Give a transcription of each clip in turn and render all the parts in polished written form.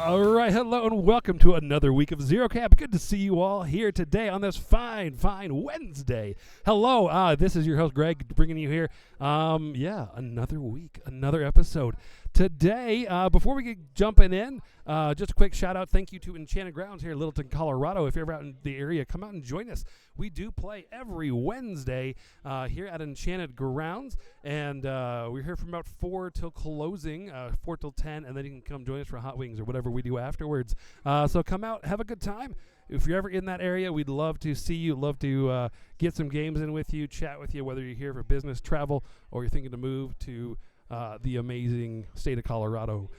All right, hello and welcome to another week of Zero Cap. Good to see you all here today on this fine Wednesday. Hello, this is your host Greg bringing you here. Another week, another episode. Today, before we get jumping in, just a quick shout out, thank you to Enchanted Grounds here in Littleton, Colorado. If you're ever out in the area, come out and join us. We do play every Wednesday here at Enchanted Grounds, and we're here from about 4 till closing, 4 till 10, and then you can come join us for hot wings or whatever we do afterwards. So come out, have a good time. If you're ever in that area, we'd love to see you, love to get some games in with you, chat with you, whether you're here for business, travel, or you're thinking to move to the amazing state of Colorado.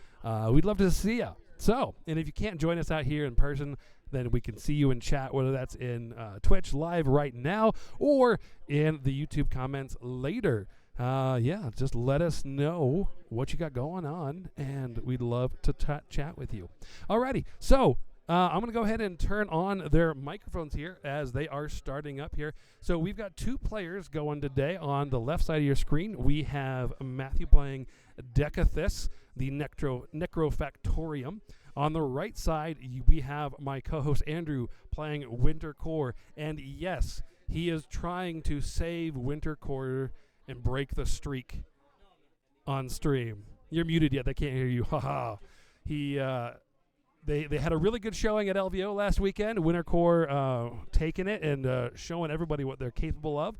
We'd love to see you. So, and if you can't join us out here in person, then we can see you in chat, whether that's in Twitch live right now or in the YouTube comments later. Just let us know what you got going on, and we'd love to chat with you. Alrighty, so I'm going to go ahead and turn on their microphones here as they are starting up here. So we've got 2 players going today. On the left side of your screen, we have Matthew playing Dekathus, the Necrofactorium. On the right side, we have my co-host Andrew playing Winter Core. And yes, he is trying to save Winter Core and break the streak on stream. You're muted yet. They can't hear you. Haha. They had a really good showing at LVO last weekend. Winter Core taking it and showing everybody what they're capable of.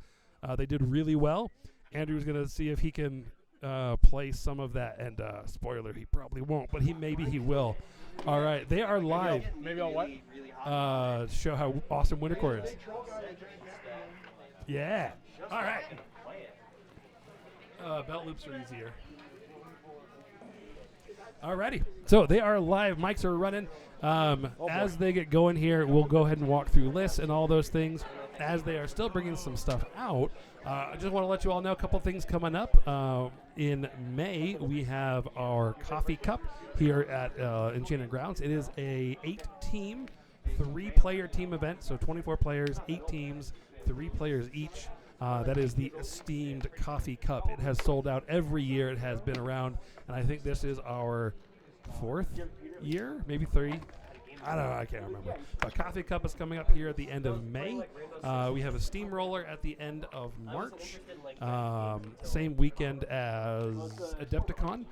They did really well. Andrew's going to see if he can play some of that. And spoiler, he probably won't, but maybe he will. All right, they are live. Maybe I'll what? Show how awesome Winter Core is. Yeah. All right. Belt loops are easier. Alrighty, so they are live. Mics are running. As they get going here, we'll go ahead and walk through lists and all those things. As they are still bringing some stuff out, I just want to let you all know a couple things coming up. In May, we have our Coffee Cup here at Enchanted Grounds. It is a 8-team, 3-player team event, so 24 players, 8 teams, 3 players each. That is the esteemed Coffee Cup. It has sold out every year. It has been around, and I think this is our 4th year, maybe 3. I don't know. I can't remember. But Coffee Cup is coming up here at the end of May. We have a Steamroller at the end of March, same weekend as Adepticon.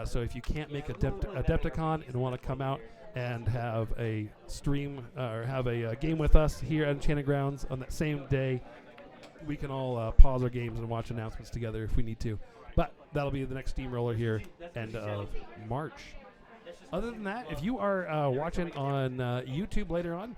So if you can't make Adepticon and want to come out and have a stream or have a game with us here at Enchanted Grounds on that same day, we can all pause our games and watch announcements together if we need to. But that'll be the next Steamroller here, end of March. Other than that, if you are watching on YouTube later on,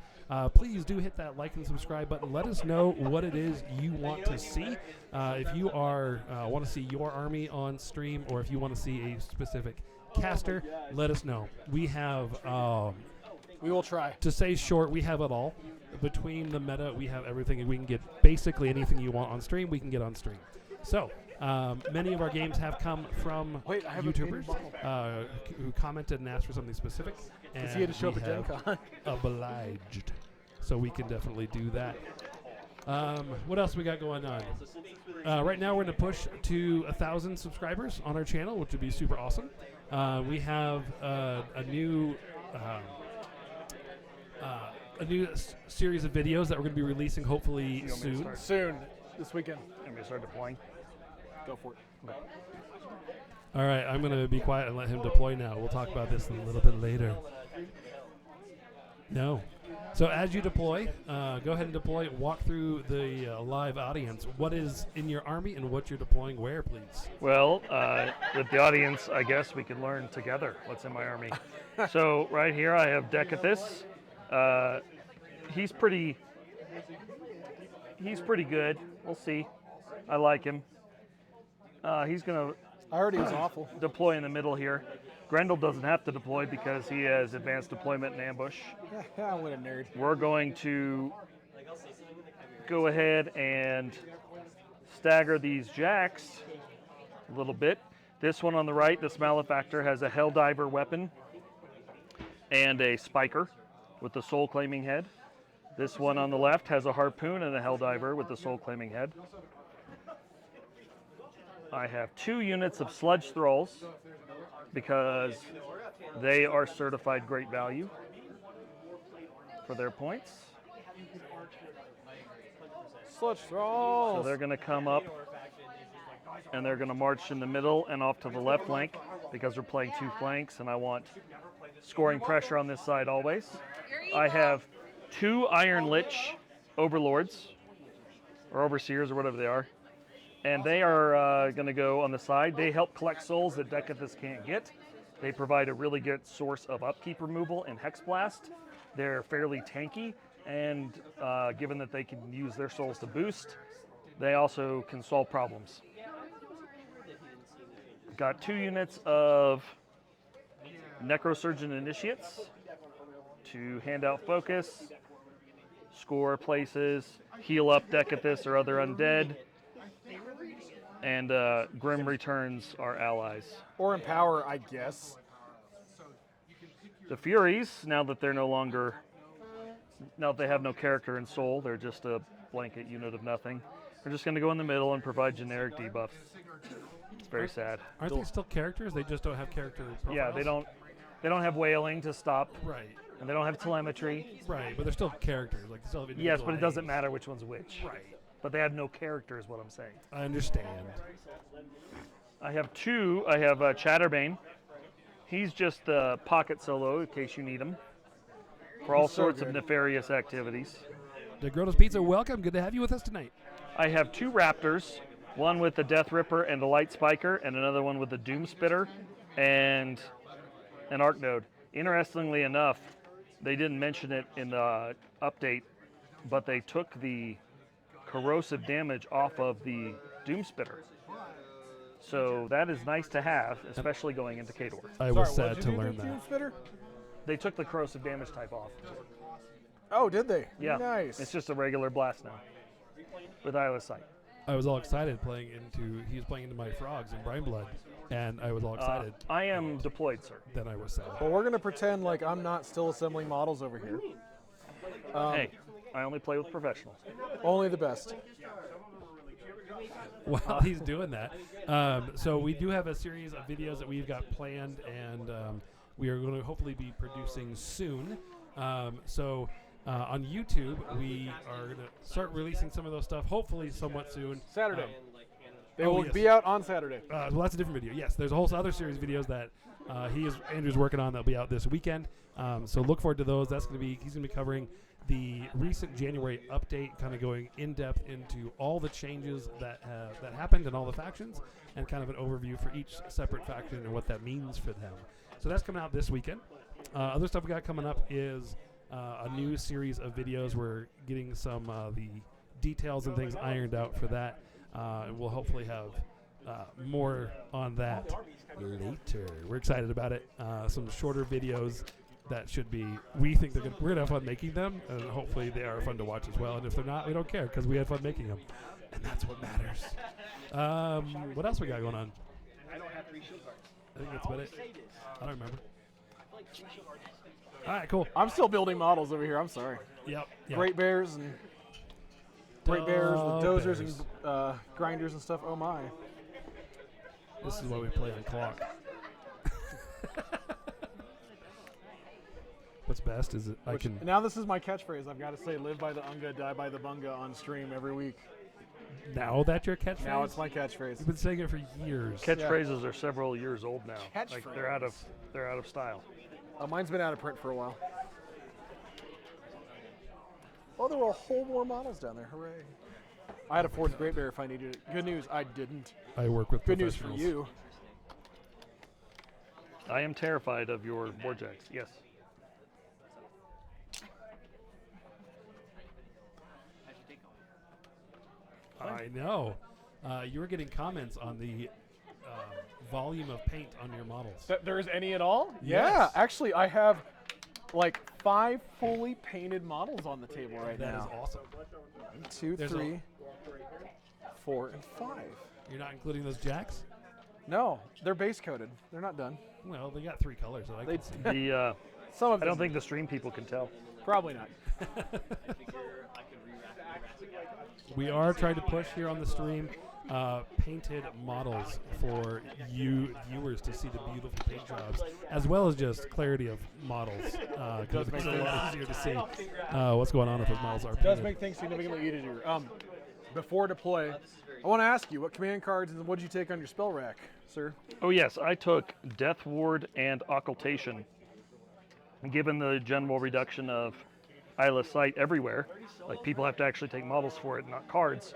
please do hit that like and subscribe button. Let us know what it is you want to see. If you are want to see your army on stream, or if you want to see a specific caster, let us know. We have... we will try. To say short, we have it all. Between the meta, we have everything, and we can get basically anything you want on stream, we can get on stream. So, many of our games have come from YouTubers who commented and asked for something specific. Because he had to show up at Gen Con. Obliged. So we can definitely do that. What else we got going on? Right now, we're going to push to 1,000 subscribers on our channel, which would be super awesome. We have a new series of videos that we're going to be releasing hopefully soon. Soon, this weekend. I'm going to start deploying. Go for it. Okay. All right, I'm going to be quiet and let him deploy now. We'll talk about this a little bit later. No. So as you deploy, go ahead and deploy. Walk through the live audience. What is in your army and what you're deploying where, please? Well, with the audience, I guess we can learn together what's in my army. So right here I have Dekathus. He's pretty good. We'll see. I like him. He's going to I heard he was awful. Deploy in the middle here. Grendel doesn't have to deploy because he has advanced deployment and ambush. What a nerd. We're going to go ahead and stagger these jacks a little bit. This one on the right, this Malefactor, has a Helldriver weapon and a Spiker with the Soul Claiming head. This one on the left has a Harpoon and a Helldriver with the Soul Claiming head. I have 2 units of Sludge Thralls because they are certified great value for their points. Sludge thralls. So they're going to come up and they're going to march in the middle and off to the left flank because we're playing 2 flanks and I want scoring pressure on this side always. I have 2 Iron Lich Overlords or Overseers or whatever they are. And they are going to go on the side. They help collect souls that Dekathus can't get. They provide a really good source of upkeep removal in Hex Blast. They're fairly tanky, and given that they can use their souls to boost, they also can solve problems. Got 2 units of Necrosurgeon Initiates to hand out focus, score places, heal up Dekathus or other undead, and Grim returns our allies. Or empower, I guess. The Furies, now that they're no longer, now that they have no character and soul, they're just a blanket unit of nothing. They're just going to go in the middle and provide generic debuffs. It's very sad. Aren't they still characters? They just don't have character profiles? Yeah, they don't have wailing to stop, Right. and they don't have telemetry. Right, but they're still characters. Like they still have Yes, individual but it doesn't names. matter which one's which. Right. But they have no character, is what I'm saying. I understand. I have 2. I have Chatterbane. He's just a pocket solo in case you need him for all He's so sorts of good. nefarious activities. DeGroto's Pizza, welcome. Good to have you with us tonight. I have 2 Raptors, one with the Death Ripper and the Light Spiker, and another one with the Doom Spitter and an Arc Node. Interestingly enough, they didn't mention it in the update, but they took the corrosive damage off of the Doom Spitter. So that is nice to have, especially going into Khador. I was Sorry, sad to learn that. Spitter? They took the corrosive damage type off. Oh, did they? Yeah, Nice. it's just a regular blast now with Eyeless Sight. I was all excited he was playing into my frogs in Brine Blood, and I was all excited. I am deployed, sir. Then I was sad. Well, we're going to pretend like I'm not still assembling models over here. Hey, I only play with professionals. Only the best. While he's doing that, so we do have a series of videos that we've got planned, and we are going to hopefully be producing soon. On YouTube, we are going to start releasing some of those stuff, hopefully somewhat soon. Saturday. They oh, will yes. be out on Saturday. Well, that's a different video. Yes, there's a whole other series of videos that Andrew's working on that'll be out this weekend. So look forward to those. He's going to be covering the recent January update, kind of going in depth into all the changes that happened in all the factions, and kind of an overview for each separate faction and what that means for them. So that's coming out this weekend. Other stuff we got coming up is a new series of videos. We're getting some the details and things ironed out for that. And we'll hopefully have more on that later. We're excited about it. Some shorter videos that should be, we think we're going to have fun making them, and hopefully they are fun to watch as well. And if they're not, we don't care because we had fun making them. And that's what matters. What else we got going on? I think that's about it. I don't remember. All right, cool. I'm still building models over here. I'm sorry. Yep. Great Bears with dozers Bears. and grinders and stuff. Oh my. This is why we play on clock. What's best is I can. Now this is my catchphrase. I've got to say, live by the unga, die by the bunga on stream every week. Now that your catchphrase? Now it's my catchphrase. You've been saying it for years. Catchphrases are several years old now. Like Catchphrase. they're out of style. Mine's been out of print for a while. Oh, there were a whole more models down there. Hooray. I had a fourth Great Bear if I needed it. Good news, I didn't. I work with Good news for professionals. you. I am terrified of your Warjacks. Yes. I know. You were getting comments on the volume of paint on your models. That there's any at all? Yes. Yeah, actually, I have like 5 fully painted models on the table right That is now. awesome. 2, There's 3, 4, and 5. You're not including those jacks? No, they're base coated. They're not done. Well, they got 3 colors that I They- can see. The Some of I don't them- think the stream people can tell. Probably not. We are trying to push here on the stream painted models for you viewers to see the beautiful paint jobs, as well as just clarity of models. Because it makes it a lot easier to see what's going on if those models are It does painted. make things significantly easier. Before deploy, I want to ask you, what command cards and what did you take on your spell rack, sir? Oh yes, I took Death Ward and Occultation. Given the general reduction of eyeless sight everywhere, like people have to actually take models for it, not cards,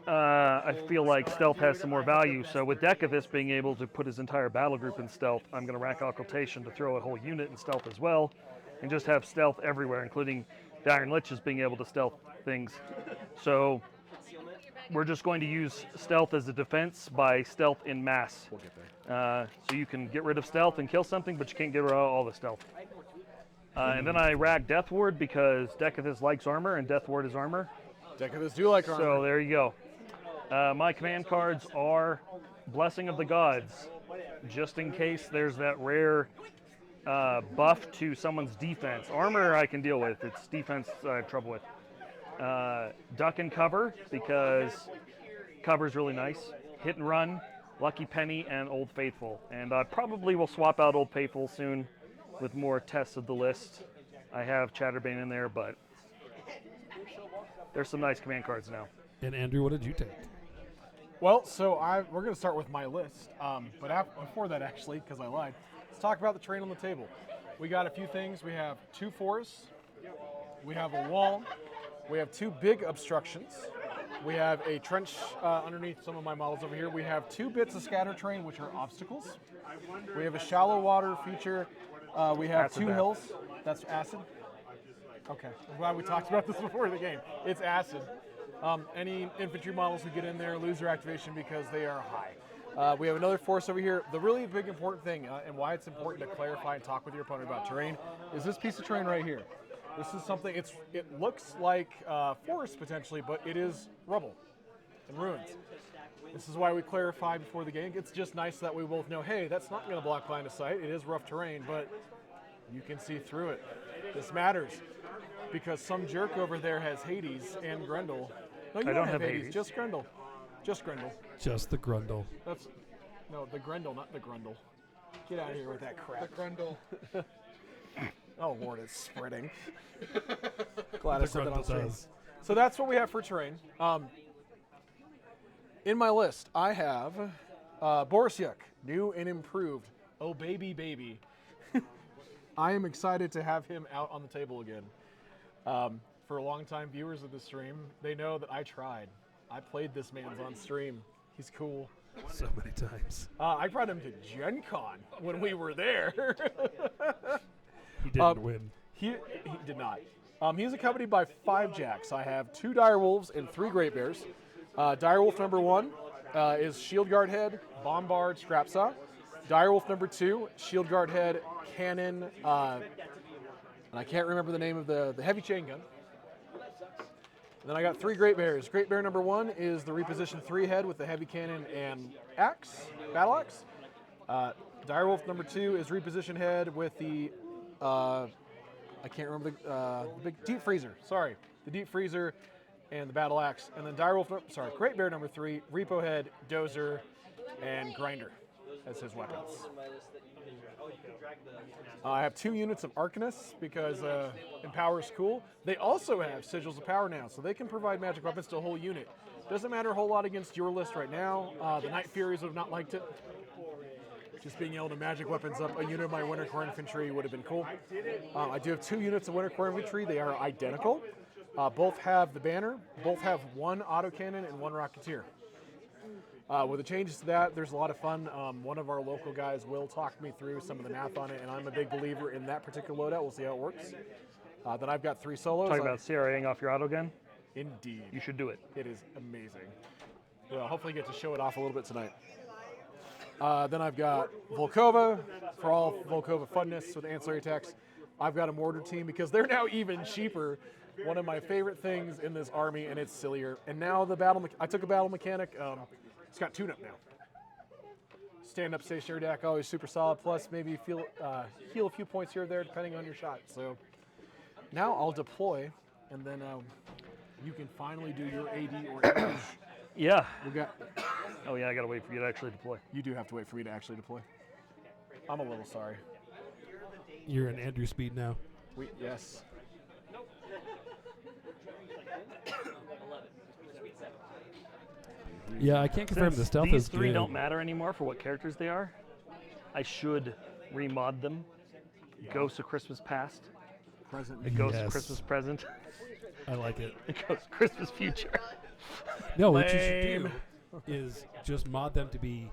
I feel like stealth has some more value. So with Dekathus being able to put his entire battle group in stealth, I'm going to rack Occultation to throw a whole unit in stealth as well, and just have stealth everywhere, including the Iron Liches being able to stealth things. So we're just going to use stealth as a defense by stealth in mass. We'll get there. So you can get rid of stealth and kill something, but you can't get rid of all the stealth. And then I rack Death Ward because Dekathus likes armor and Death Ward is armor. Dekathus do like armor. So there you go. My command cards are Blessing of the Gods, just in case there's that rare buff to someone's defense. Armor I can deal with, it's defense I have trouble with. Duck and Cover, because cover's really nice. Hit and Run, Lucky Penny, and Old Faithful. And I probably will swap out Old Faithful soon with more tests of the list. I have Chatterbane in there, but there's some nice command cards now. And Andrew, what did you take? Well, so we're going to start with my list. But before that, actually, because I lied, let's talk about the terrain on the table. We got a few things. We have 2 forests. We have a wall. We have 2 big obstructions. We have a trench underneath some of my models over here. We have 2 bits of scatter terrain, which are obstacles. We have a shallow water feature. We have Acid 2 bath. hills. That's acid? Okay. I'm glad we talked about this before the game. It's acid. Any infantry models who get in there lose their activation because they are high. We have another force over here. The really big important thing, and why it's important to clarify and talk with your opponent about terrain, is this piece of terrain right here. This is something, it looks like forest potentially, but it is rubble and ruins. This is why we clarify before the game. It's just nice that we both know, hey, that's not going to block line of sight. It is rough terrain, but you can see through it. This matters because some jerk over there has Hades and Grendel. No, you don't have Hades, just Grendel. Just Grendel. Just the Grundle. No, the Grendel, not the Grundle. Get out of here with that crap. The Grendel. Oh, Lord, it's spreading. Glad I said that on Grundle stream. does. So that's what we have for terrain. In my list, I have Borisyuk, new and improved. Oh, baby, baby. I am excited to have him out on the table again. For longtime viewers of the stream, they know that I tried. I played this man's on stream. He's cool. So many times. I brought him to Gen Con when we were there. He didn't win. He did not. He's accompanied by 5 jacks. I have 2 direwolves and 3 great bears. Direwolf number 1 is Shield Guard Head, Bombard, Scrapsaw. Direwolf number 2, Shield Guard Head, Cannon, and I can't remember the name of the heavy chain gun. And then I got 3 great bears. Great bear number 1 is the repositioned 3 head with the heavy cannon and axe, battle axe. Direwolf number 2 is repositioned head with the I can't remember the big deep freezer. Sorry, the deep freezer and the battle axe. And then Great Bear number 3, Repo head, dozer, and grinder as his weapons. I have 2 units of Arcanus because Empower is cool. They also have Sigils of Power now, so they can provide magic weapons to a whole unit. Doesn't matter a whole lot against your list right now. The Night Furies would have not liked it. Just being able to magic weapons up a unit of my Winter Corps Infantry would have been cool. I do have 2 units of Winter Corps Infantry. They are identical. Both have the banner. Both have 1 autocannon and 1 Rocketeer. With the changes to that, there's a lot of fun. One of our local guys will talk me through some of the math on it, and I'm a big believer in that particular loadout. We'll see how it works. Then I've got 3 solos. Talking about CRAing off your auto gun? Indeed. You should do it. It is amazing. Well, hopefully get to show it off a little bit tonight. Then I've got Volkova for all Volkova funness with ancillary attacks. I've got a mortar team because they're now even cheaper. One of my favorite things in this army, and it's sillier. And now I took a battle mechanic. It's got tune-up now. Stand-up stationary deck, always super solid. Plus, maybe heal a few points here or there, depending on your shot. So now I'll deploy, and then you can finally do your AD or damage Yeah. We got. Oh yeah, I gotta wait for you to actually deploy. You do have to wait for me to actually deploy. I'm a little sorry. You're in Andrew speed now. Yes. Yeah, I can't confirm Since the stealth these is three good. don't matter anymore for what characters they are, I should remod them. Ghost of Christmas Past. Present. The Ghost of Yes. Christmas Present. I like it. The Ghost of Christmas Future. No, what you should Lame. do is just mod them to be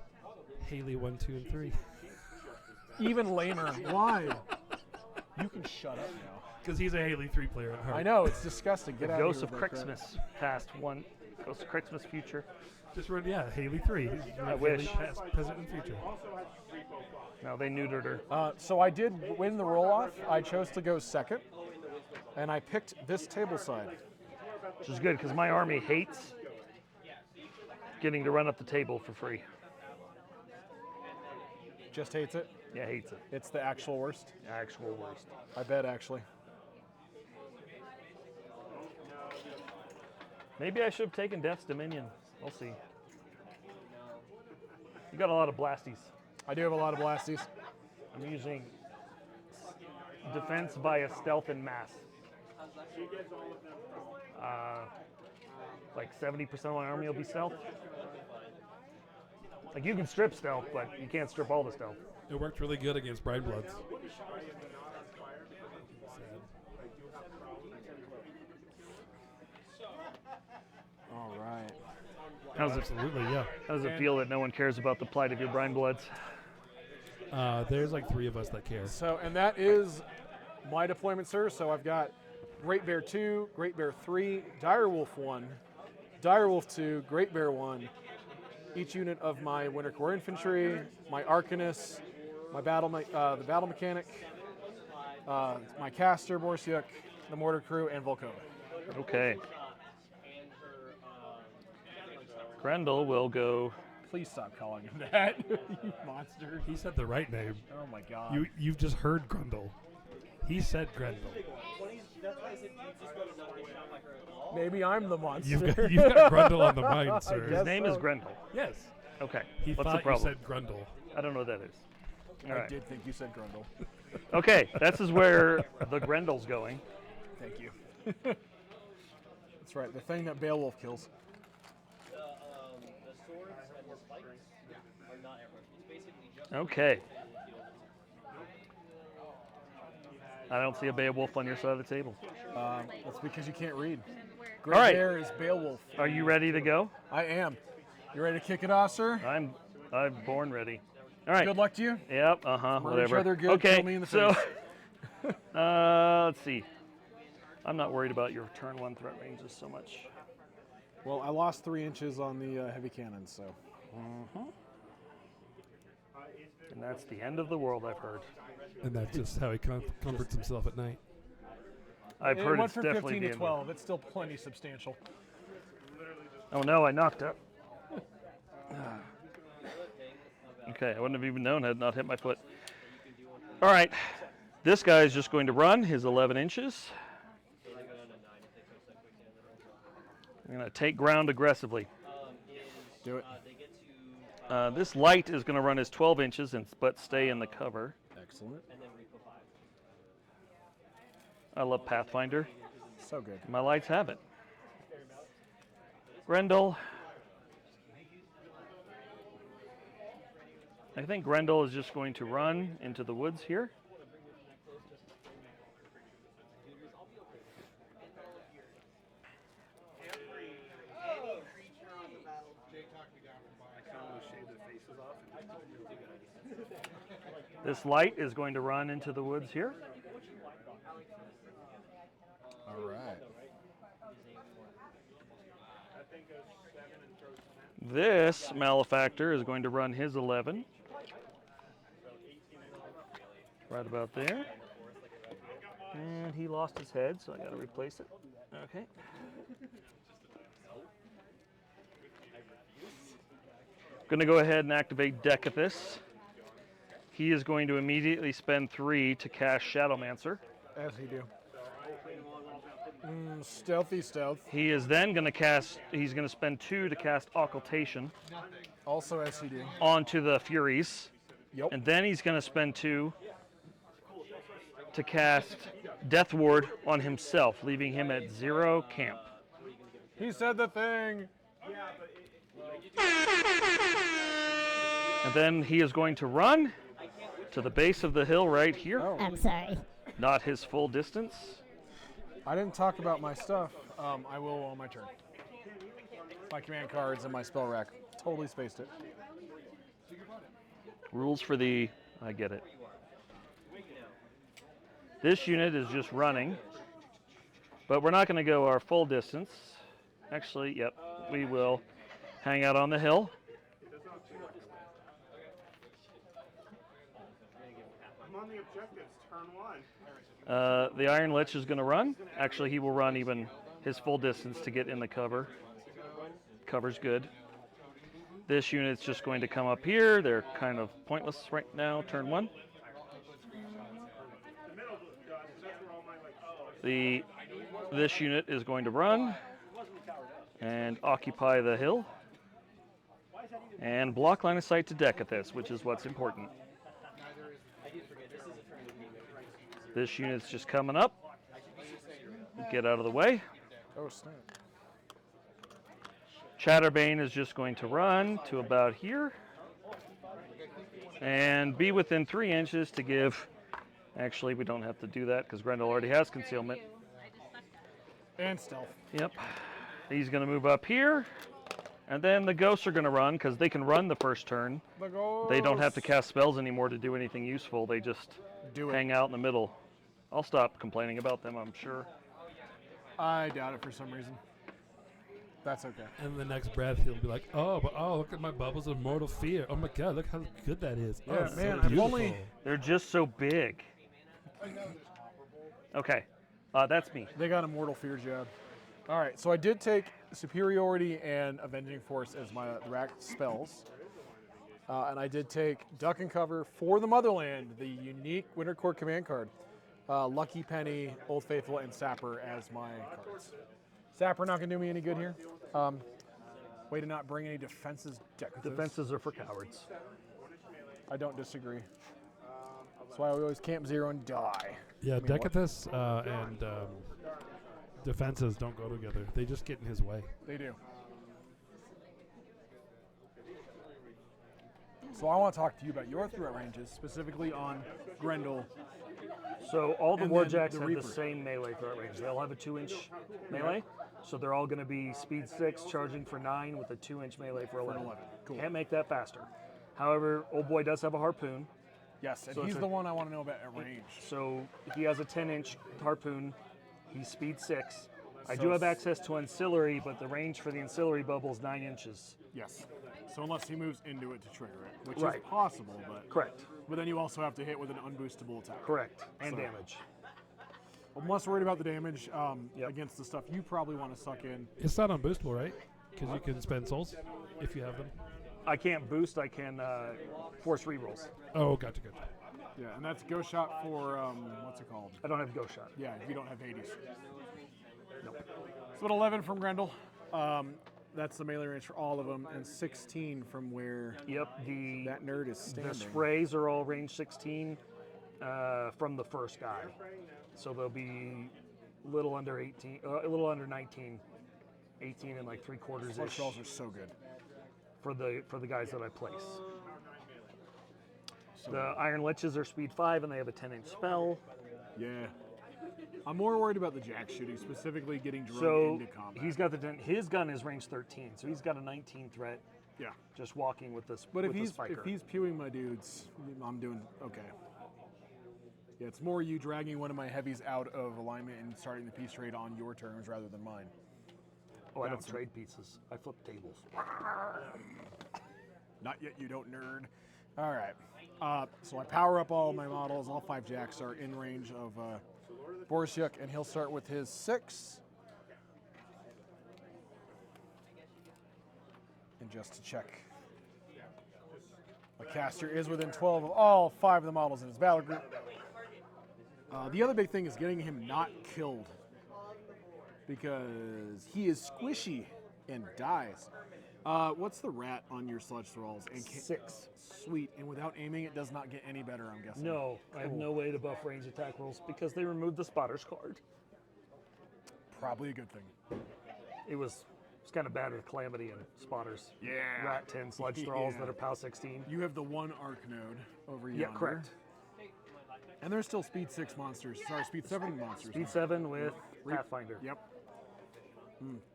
Haley 1, 2, and 3. Even lamer. Why? You can shut up now. Because he's a Haley 3 player at heart. I know, it's disgusting. Get out Ghost of of here. with that Christmas Past 1. Ghost of Christmas Future. Just run, yeah, Haley 3. I wish. Past, present, and future. No, they neutered her. crap. So I did win the roll-off. I chose to go second, and I picked this table side. Which is good because my army hates getting to run up the table for free. Just hates it. Yeah, hates it. It's the actual worst. Actual worst. I bet, actually. Maybe I should have taken Death's Dominion. We'll see. You got a lot of blasties. I do have a lot of blasties. I'm using defense via stealth and mass. Like 70% of my army will be stealth. Like you can strip stealth, but you can't strip all the stealth. It worked really good against Bride Bloods. All right. How's it, Absolutely, yeah. how does it feel that no one cares about the plight of your Brine Bloods? There's like 3 of us that care. So, and that is my deployment, sir. So I've got Great Bear 2, Great Bear 3, Direwolf 1, Direwolf 2, Great Bear 1. Each unit of my Winter Corps Infantry, my Arcanist, my the Battle Mechanic, my Caster, Borisyuk, the Mortar Crew, and Volkova. Okay. Grendel will go. Please stop calling him that, you monster. He said the right name. Oh my god. You've just heard Grendel. He said Grendel. Maybe I'm the monster. You've got Grendel on the mind, sir. guess His name is so. Grendel. Yes. Okay. He What's thought the problem? you said Grendel. I don't know what that is. All I right. did think you said Grundle. Okay, this is where the Grendel's going. Thank you. That's right, the thing that Beowulf kills. Okay. I don't see a Beowulf on your side of the table. That's because you can't read. Great All right. Bear is Beowulf. Are you ready to go? I am. You ready to kick it off, sir? I'm born ready. All right. Good luck to you. Yep. Murder Whatever. each other good, Okay. kill me in the so, face. let's see. I'm not worried about your turn 1 threat ranges so much. Well, I lost 3 inches on the heavy cannons, so. And that's the end of the world, I've heard. And that's just how he comforts himself at night. I've It heard went it's from definitely 15 the to end. 12. It's still plenty substantial. Oh no, I knocked up. Okay, I wouldn't have even known had it not hit my foot. All right, this guy is just going to run his 11 inches. I'm going to take ground aggressively. Do it. This light is going to run his 12 inches but stay in the cover. Excellent. I love Pathfinder. So good. My lights have it. Grendel. I think Grendel is just going to run into the woods here. This light is going to run into the woods here. All right. This Malefactor is going to run his 11. Right about there. And he lost his head, so I got to replace it. Okay. Going to go ahead and activate Dekathus. He is going to immediately spend 3 to cast Shadowmancer. As he do. Stealthy stealth. He is then going to cast, he's going to spend 2 to cast Occultation Also SCD. onto the Furies. Yep. And then he's going to spend 2 to cast Death Ward on himself, leaving him at 0 camp. He said the thing. And then he is going to run to the base of the hill right here. Oh. I'm sorry. Not his full distance. I didn't talk about my stuff. I will on my turn. My command cards and my spell rack. Totally spaced it. Rules for the, I get it. This unit is just running, but we're not going to go our full distance. Actually, yep, we will hang out on the hill. I'm on the objectives, turn 1. The Iron Lich is going to run. Actually, he will run even his full distance to get in the cover. Cover's good. This unit's just going to come up here. They're kind of pointless right now. Turn 1. This unit is going to run and occupy the hill and block line of sight to Dekathus, which is what's important. This unit's just coming up. Get out of the way. Oh, snap. Chatterbane is just going to run to about here and be within 3 inches to give. Actually, we don't have to do that because Grendel already has concealment. And stealth. Yep. He's going to move up here. And then the ghosts are going to run because they can run the first turn. The ghost. They don't have to cast spells anymore to do anything useful. They just Do it. hang out in the middle. I'll stop complaining about them, I'm sure. I doubt it for some reason. That's okay. And the next breath, he'll be like, "Oh, but look at my bubbles of mortal fear. Oh my God, look how good that is. Yeah, oh, it's man, so I've only- beautiful." They're just so big. Okay, that's me. They got Immortal Fear jab. All right, so I did take Superiority and Avenging Force as my rack spells. And I did take Duck and Cover for the Motherland, the unique Winter Court command card. Lucky Penny, Old Faithful, and Sapper as my cards. Sapper not going to do me any good here. Way to not bring any defenses. Defenses are for cowards. I don't disagree. That's why we always camp 0 and die. Yeah, I mean, what? Dekathus and defenses don't go together. They just get in his way. They do. So I want to talk to you about your threat ranges, specifically on Grendel. So all the And War then Jacks the have Reaper. the same melee threat range. They all have a 2-inch melee. So they're all going to be speed 6, charging for 9 with a 2-inch melee for 11. 11. Cool. Can't make that faster. However, old boy does have a harpoon. Yes, and So he's it's a- the one I want to know about at range. So he has a 10-inch harpoon. He's speed 6. I So do have s- access to ancillary, but the range for the ancillary bubble is 9 inches. Yes. So unless he moves into it to trigger it, which Right. is possible, Correct. but then you also have to hit with an unboostable attack. Correct. And So- damage. I'm less worried about the damage Yep. against the stuff you probably want to suck in. It's not unboostable, right? Because you can spend souls if you have them. I can't boost. I can force rerolls. Oh, gotcha. Yeah, and that's Ghost Shot for, what's it called? I don't have ghost shot. Yeah, if you don't have Hades. So at 11 from Grendel. That's the melee range for all of them, and 16 from where Yep. that nerd is standing. The sprays are all range 16 from the first guy, so they'll be a little under 18, a little under 19, 18 and like 3/4 Those ish spells are so good. for the guys that I place. The Iron Liches are speed 5 and they have a 10-inch spell. Yeah. I'm more worried about the jack shooting, specifically getting drone So into combat. he's got his gun is range 13, so he's got a 19 threat yeah. just walking with this. But with if the spiker. he's pewing my dudes, I'm doing okay. Yeah, it's more you dragging one of my heavies out of alignment and starting the peace trade on your terms rather than mine. I don't that's- trade pieces. I flip tables. Not yet, you don't nerd. All right. So I power up all my models. All 5 jacks are in range of Borisyuk, and he'll start with his 6. And just to check, my caster is within 12 of all 5 of the models in his battle group. The other big thing is getting him not killed, because he is squishy and dies. What's the rat on your sludge thralls? 6. Sweet. And without aiming, it does not get any better, I'm guessing. No, I have no way to buff range attack rolls because they removed the spotters card. Probably a good thing. It was kind of bad with Calamity and spotters. Yeah. Rat 10 sludge thralls Yeah. that are POW 16. You have the one arc node over yonder. Yeah, correct. And there's still speed 6 monsters. Sorry, speed 7 monsters. Speed 7 with Pathfinder. Yep.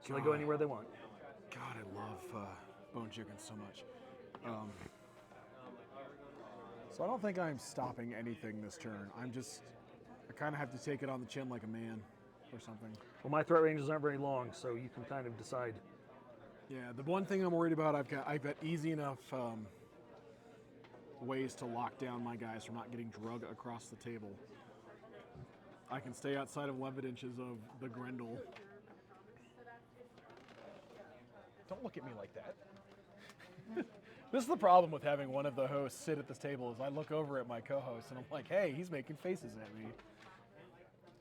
So they go anywhere they want. God, I love bone chicken so much. So I don't think I'm stopping anything this turn. I kind of have to take it on the chin like a man or something. Well, my threat ranges aren't very long, so you can kind of decide. Yeah, the one thing I'm worried about, I've got easy enough ways to lock down my guys from not getting drug across the table. I can stay outside of 11 inches of the Grendel. Don't look at me like that. This is the problem with having one of the hosts sit at this table is I look over at my co-host and I'm like, hey, he's making faces at me.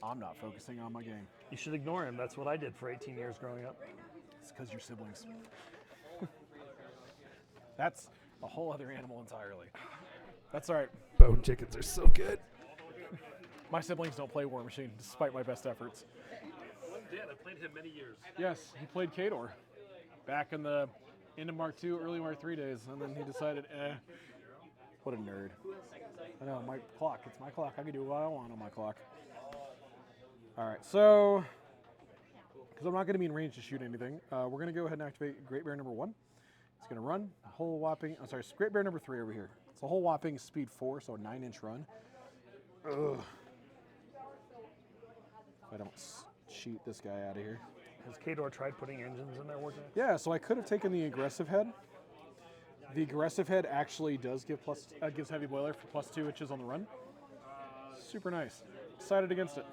I'm not focusing on my game. You should ignore him. That's what I did for 18 years growing up. It's because you're siblings. That's a whole other animal entirely. That's all right. Bone chickens are so good. My siblings don't play Warmachine, despite my best efforts. One did. I played him many years. Yes, he played Khador back in the end of Mark II, early Mark III days, and then he decided, what a nerd. I know, my clock. It's my clock. I can do what I want on my clock. All right, so, because I'm not going to be in range to shoot anything, we're going to go ahead and activate Great Bear number 1. It's going to run a whole whopping, Great Bear number 3 over here. It's a whole whopping speed 4, so a 9-inch run. Ugh. If I don't cheat this guy out of here. Has Khador tried putting engines in there working? Yeah, so I could have taken the aggressive head. The aggressive head actually does give gives heavy boiler for +2 inches on the run. Super nice. Decided against it.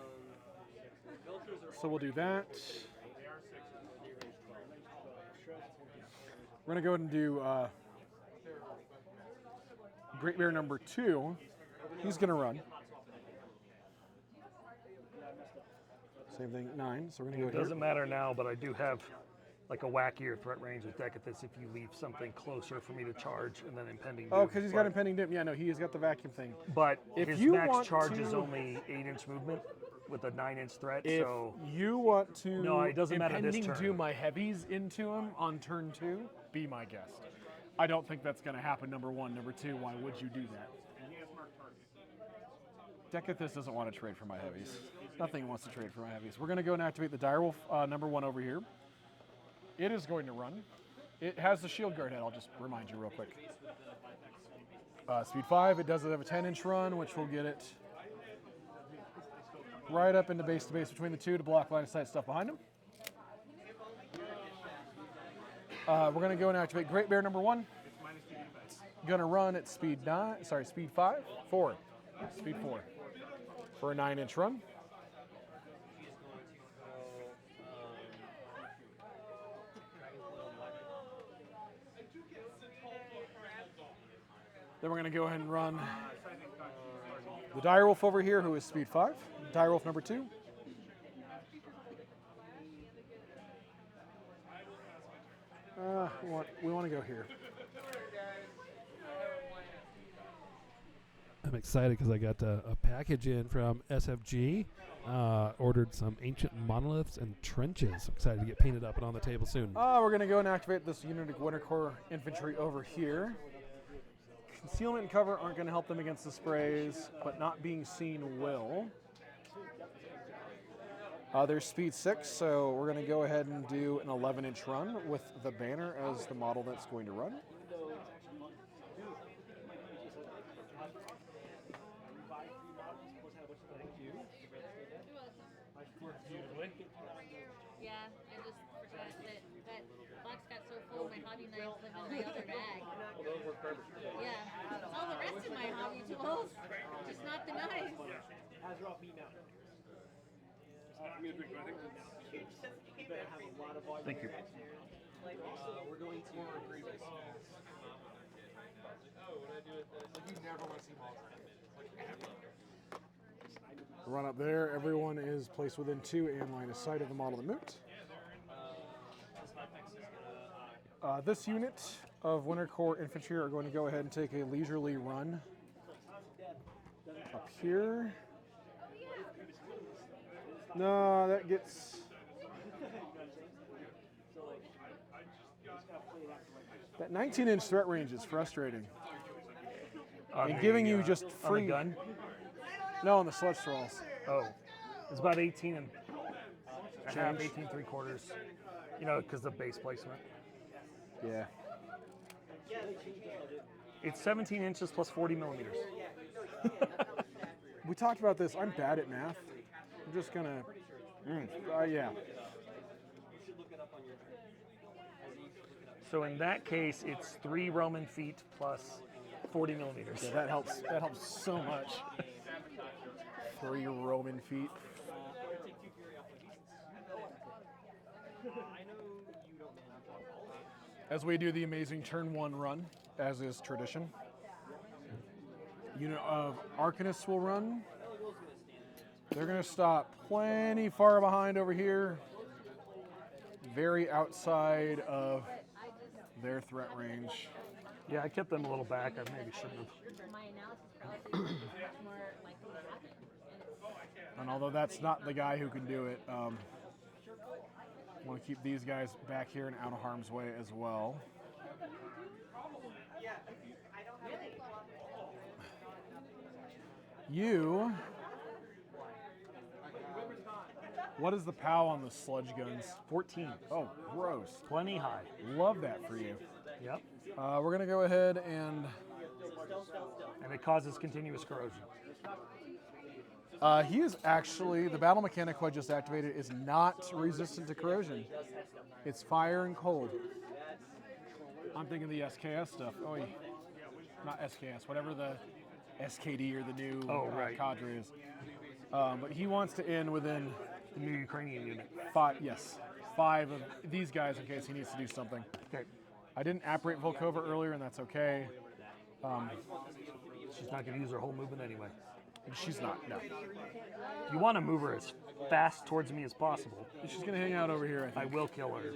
So we'll do that. We're gonna go ahead and do Great Bear number 2. He's gonna run. Same thing, 9. So we're gonna go It here. doesn't matter now, but I do have like a wackier threat range with Dekathus if you leave something closer for me to charge and then impending doom. Oh, because he's got impending doom. Yeah, no, he's got the vacuum thing. But If his you max want charge is to- only 8-inch movement with a 9-inch threat, If so you want to No, it doesn't matter this impending turn. doom my heavies into him on turn 2, be my guest. I don't think that's going to happen, number 1. Number 2, why would you do that? Dekathus doesn't want to trade for my heavies. Nothing wants to trade for my heavies. We're going to go and activate the Direwolf number 1 over here. It is going to run. It has the shield guard head. I'll just remind you real quick. Speed 5. It does have a 10-inch run, which will get it right up into base to base between the two to block line of sight stuff behind him. We're going to go and activate Great Bear number 1. Going to run at speed 4. Speed 4 for a 9-inch run. Then we're going to go ahead and run the Direwolf over here, who is speed 5. Direwolf number 2. We want to go here. I'm excited because I got a package in from SFG. Ordered some ancient monoliths and trenches. I'm excited to get painted up and on the table soon. We're going to go and activate this unit of Winter Corps infantry over here. Concealment and cover aren't going to help them against the sprays, but not being seen will. They're speed 6, so we're going to go ahead and do an 11-inch run with the banner as the model that's going to run. Yeah, I just forgot that box got so full my hobby knives live in my other bag. Yeah, all the rest of my hobby tools, just not the knives. thank you. We're going to Grievous. You never want to see Malta. Like, ever. Run up there. Everyone is placed within 2 and line of sight of the model of the moot. This unit of Winter Corps infantry are going to go ahead and take a leisurely run up here. No, that gets... That 19-inch threat range is frustrating. And giving you just free... On the gun? No, on the sledge thralls. Oh. It's about 18 and a half, 18 3/4. You know, because of base placement. Yeah. It's 17 inches plus 40 millimeters. We talked about this. I'm bad at math. I'm just gonna... yeah. So in that case, it's 3 Roman feet plus 40 millimeters. Yeah, that helps. That helps so much. 3 Roman feet. As we do the amazing turn 1 run, as is tradition. Unit of Arcanists will run. They're going to stop plenty far behind over here. Very outside of their threat range. Yeah, I kept them a little back. I maybe shouldn't have. My analysis probably much more likely to happen. And although that's not the guy who can do it, I want to keep these guys back here and out of harm's way as well. You... What is the POW on the sludge guns? 14. Oh, gross. Plenty high. Love that for you. Yep. We're going to go ahead and... And it causes continuous corrosion. He is actually, the battle mechanic who I just activated is not resistant to corrosion. It's fire and cold. I'm thinking the SKS stuff. Oh, yeah. Not SKS, whatever the SKD or the new cadre is. But he wants to end within... The new Ukrainian unit. 5 of these guys in case he needs to do something. Okay. I didn't apparate Volkova earlier, and that's okay. She's not going to use her whole movement anyway. She's not, no. You want to move her as fast towards me as possible. She's going to hang out over here, I think. I will kill her.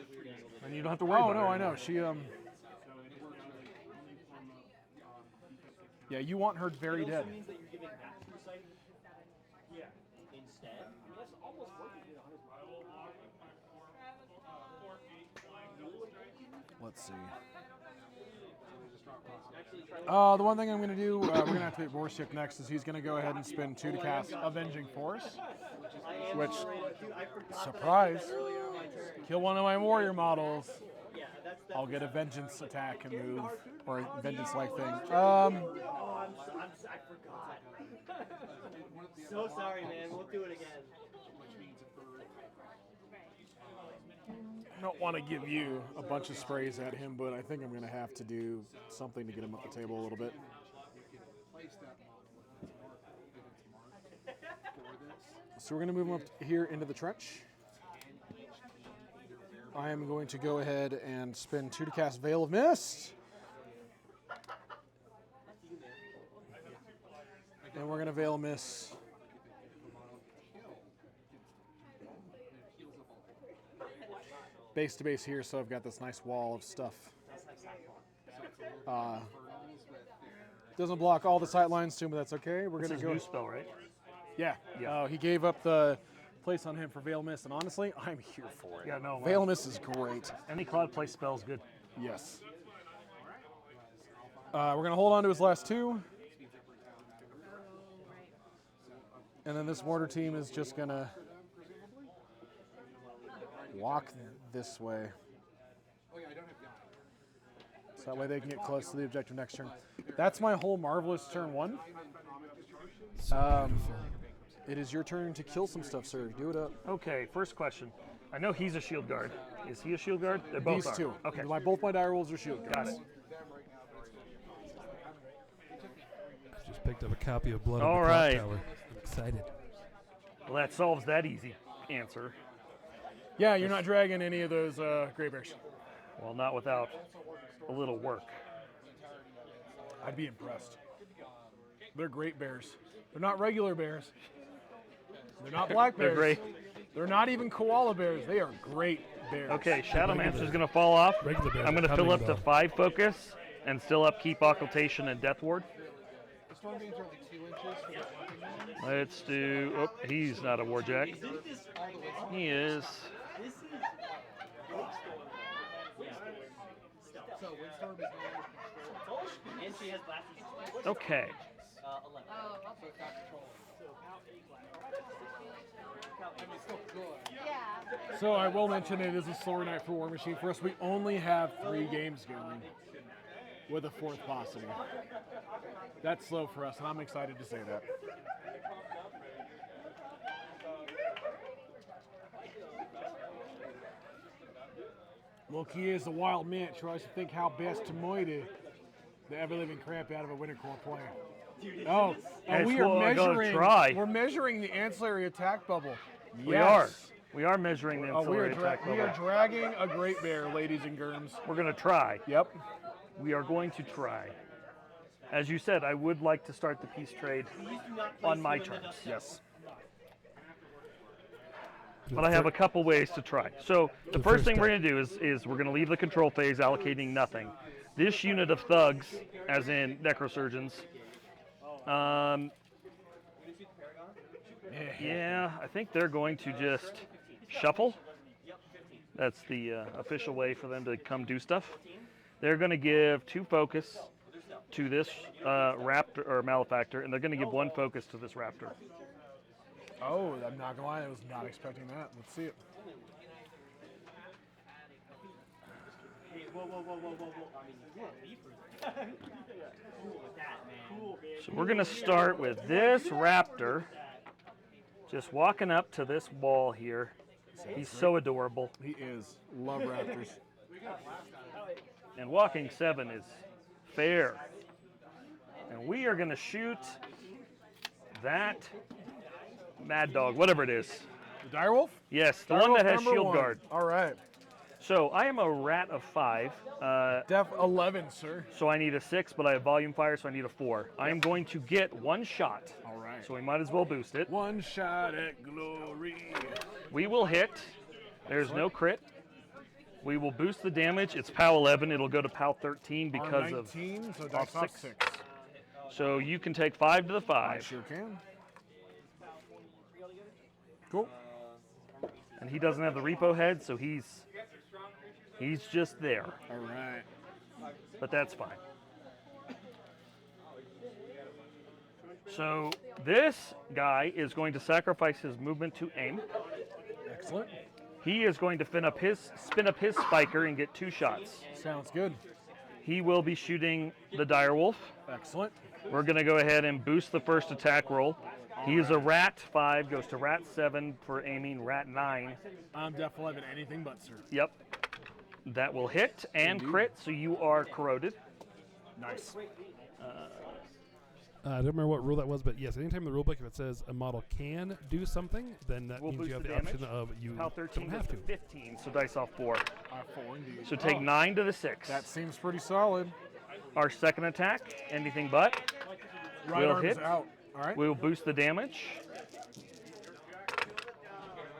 And you don't have to worry about her. Oh, no, I know. She, Yeah, you want her very dead. Let's see. The one thing I'm going to do, we're going to activate Borisyuk next, is he's going to go ahead and spend 2 to cast Avenging Force, which, surprise, kill one of my warrior models. I'll get a vengeance attack and move, or a vengeance-like thing. I forgot. So sorry, man. We'll do it again. I don't want to give you a bunch of sprays at him, but I think I'm going to have to do something to get him up the table a little bit. So we're going to move him up here into the trench. I am going to go ahead and spend 2 to cast Veil of Mist. And we're going to Veil of Mist. Base to base here, so I've got this nice wall of stuff. Doesn't block all the sight lines too, but that's okay. We're going to go. New spell, right? Yeah. Yeah. He gave up the place on him for Veil Mist, and honestly, I'm here for it. Yeah, no. Veil Mist is great. Any cloud place spell is good. Yes. We're going to hold on to his last 2. And then this mortar team is just going to walk this way. So that way they can get close to the objective next turn. That's my whole Marvelous turn 1. It is your turn to kill some stuff, sir. Do it up. Okay, first question. I know he's a shield guard. Is he a shield guard? They both These are. 2. Okay. Both my dire wolves are shield guards. Got it. Just picked up a copy of Blood All on the right. Clock Tower. I'm excited. Well, that solves that easy answer. Yeah, you're not dragging any of those gray bears. Well, not without a little work. I'd be impressed. They're great bears. They're not regular bears. They're not black They're bears. great. They're not even koala bears. They are great bears. Okay, Shadow Mancer's going to fall off. Regular bears I'm going to are fill coming, up to though. 5 focus and still upkeep Occultation and Death Ward. The storm beams are only 2 inches for the walking one. Let's do. Oh, he's not a Warjack. He is. So windstorm is not And she has glasses. Okay. 11. so it's not controlled. I mean, it's still good. Yeah. So I will mention it is a slower night for Warmachine. For us, we only have 3 games going with a 4th possible. That's slow for us, and I'm excited to say that. Loki is a wild man. Tries to think how best to moid the ever-living crap out of a Winter Core player. Oh, and That's we are what I gotta measuring. try. We're measuring the ancillary attack bubble. We Yes. are. We are measuring the Oh, we are, ancillary attack we are level. dragging a great bear, ladies and germs. We're going to try. Yep. We are going to try. As you said, I would like to start the peace trade on my terms. Yes. But I have a couple ways to try. So the first thing we're going to do is we're going to leave the control phase allocating nothing. This unit of thugs, as in necrosurgeons, yeah, I think they're going to just shuffle. That's the official way for them to come do stuff. They're going to give 2 focus to this raptor or malefactor, and they're going to give 1 focus to this raptor. Oh, I'm not gonna lie, I was not expecting that. Let's see it. Hey, whoa. I mean, you want me for cool with that, man. Cool, man. So we're going to start with this raptor, just walking up to this wall here. He's so adorable. He is. Love raptors. And walking 7 is fair. And we are going to shoot that mad dog, whatever it is. The direwolf? Yes, the one that has Number shield 1. guard. All right. So I am a rat of 5. Def 11, sir. So I need a 6, but I have volume fire, so I need a 4. I am going to get 1 shot. All right. So we might as well boost it. One shot at glory. We will hit. There's no crit. We will boost the damage. It's POW 11. It'll go to POW 13 because of R19, so off dice off 6. 6. So you can take 5 to the I 5. sure can. Cool. And he doesn't have the repo head, so he's just there. All right. But that's fine. So this guy is going to sacrifice his movement to aim. Excellent. He is going to spin up his spiker and get 2 shots. Sounds good. He will be shooting the direwolf. Excellent. We're going to go ahead and boost the first attack roll. He is a rat 5, goes to rat 7 for aiming, rat 9. I'm Def 11, anything but, sir. Yep. That will hit and crit, so you are corroded. Nice. I don't remember what rule that was, but yes, anytime in the rulebook, if it says a model can do something, then that We'll means you have boost the the option damage. of you POW 13 don't goes have to to. 15, so dice off 4. 4 indeed. So take 9 to the 6. That seems pretty solid. Our second attack, anything but. Right Will arm hit. is out. All right. We will boost the damage.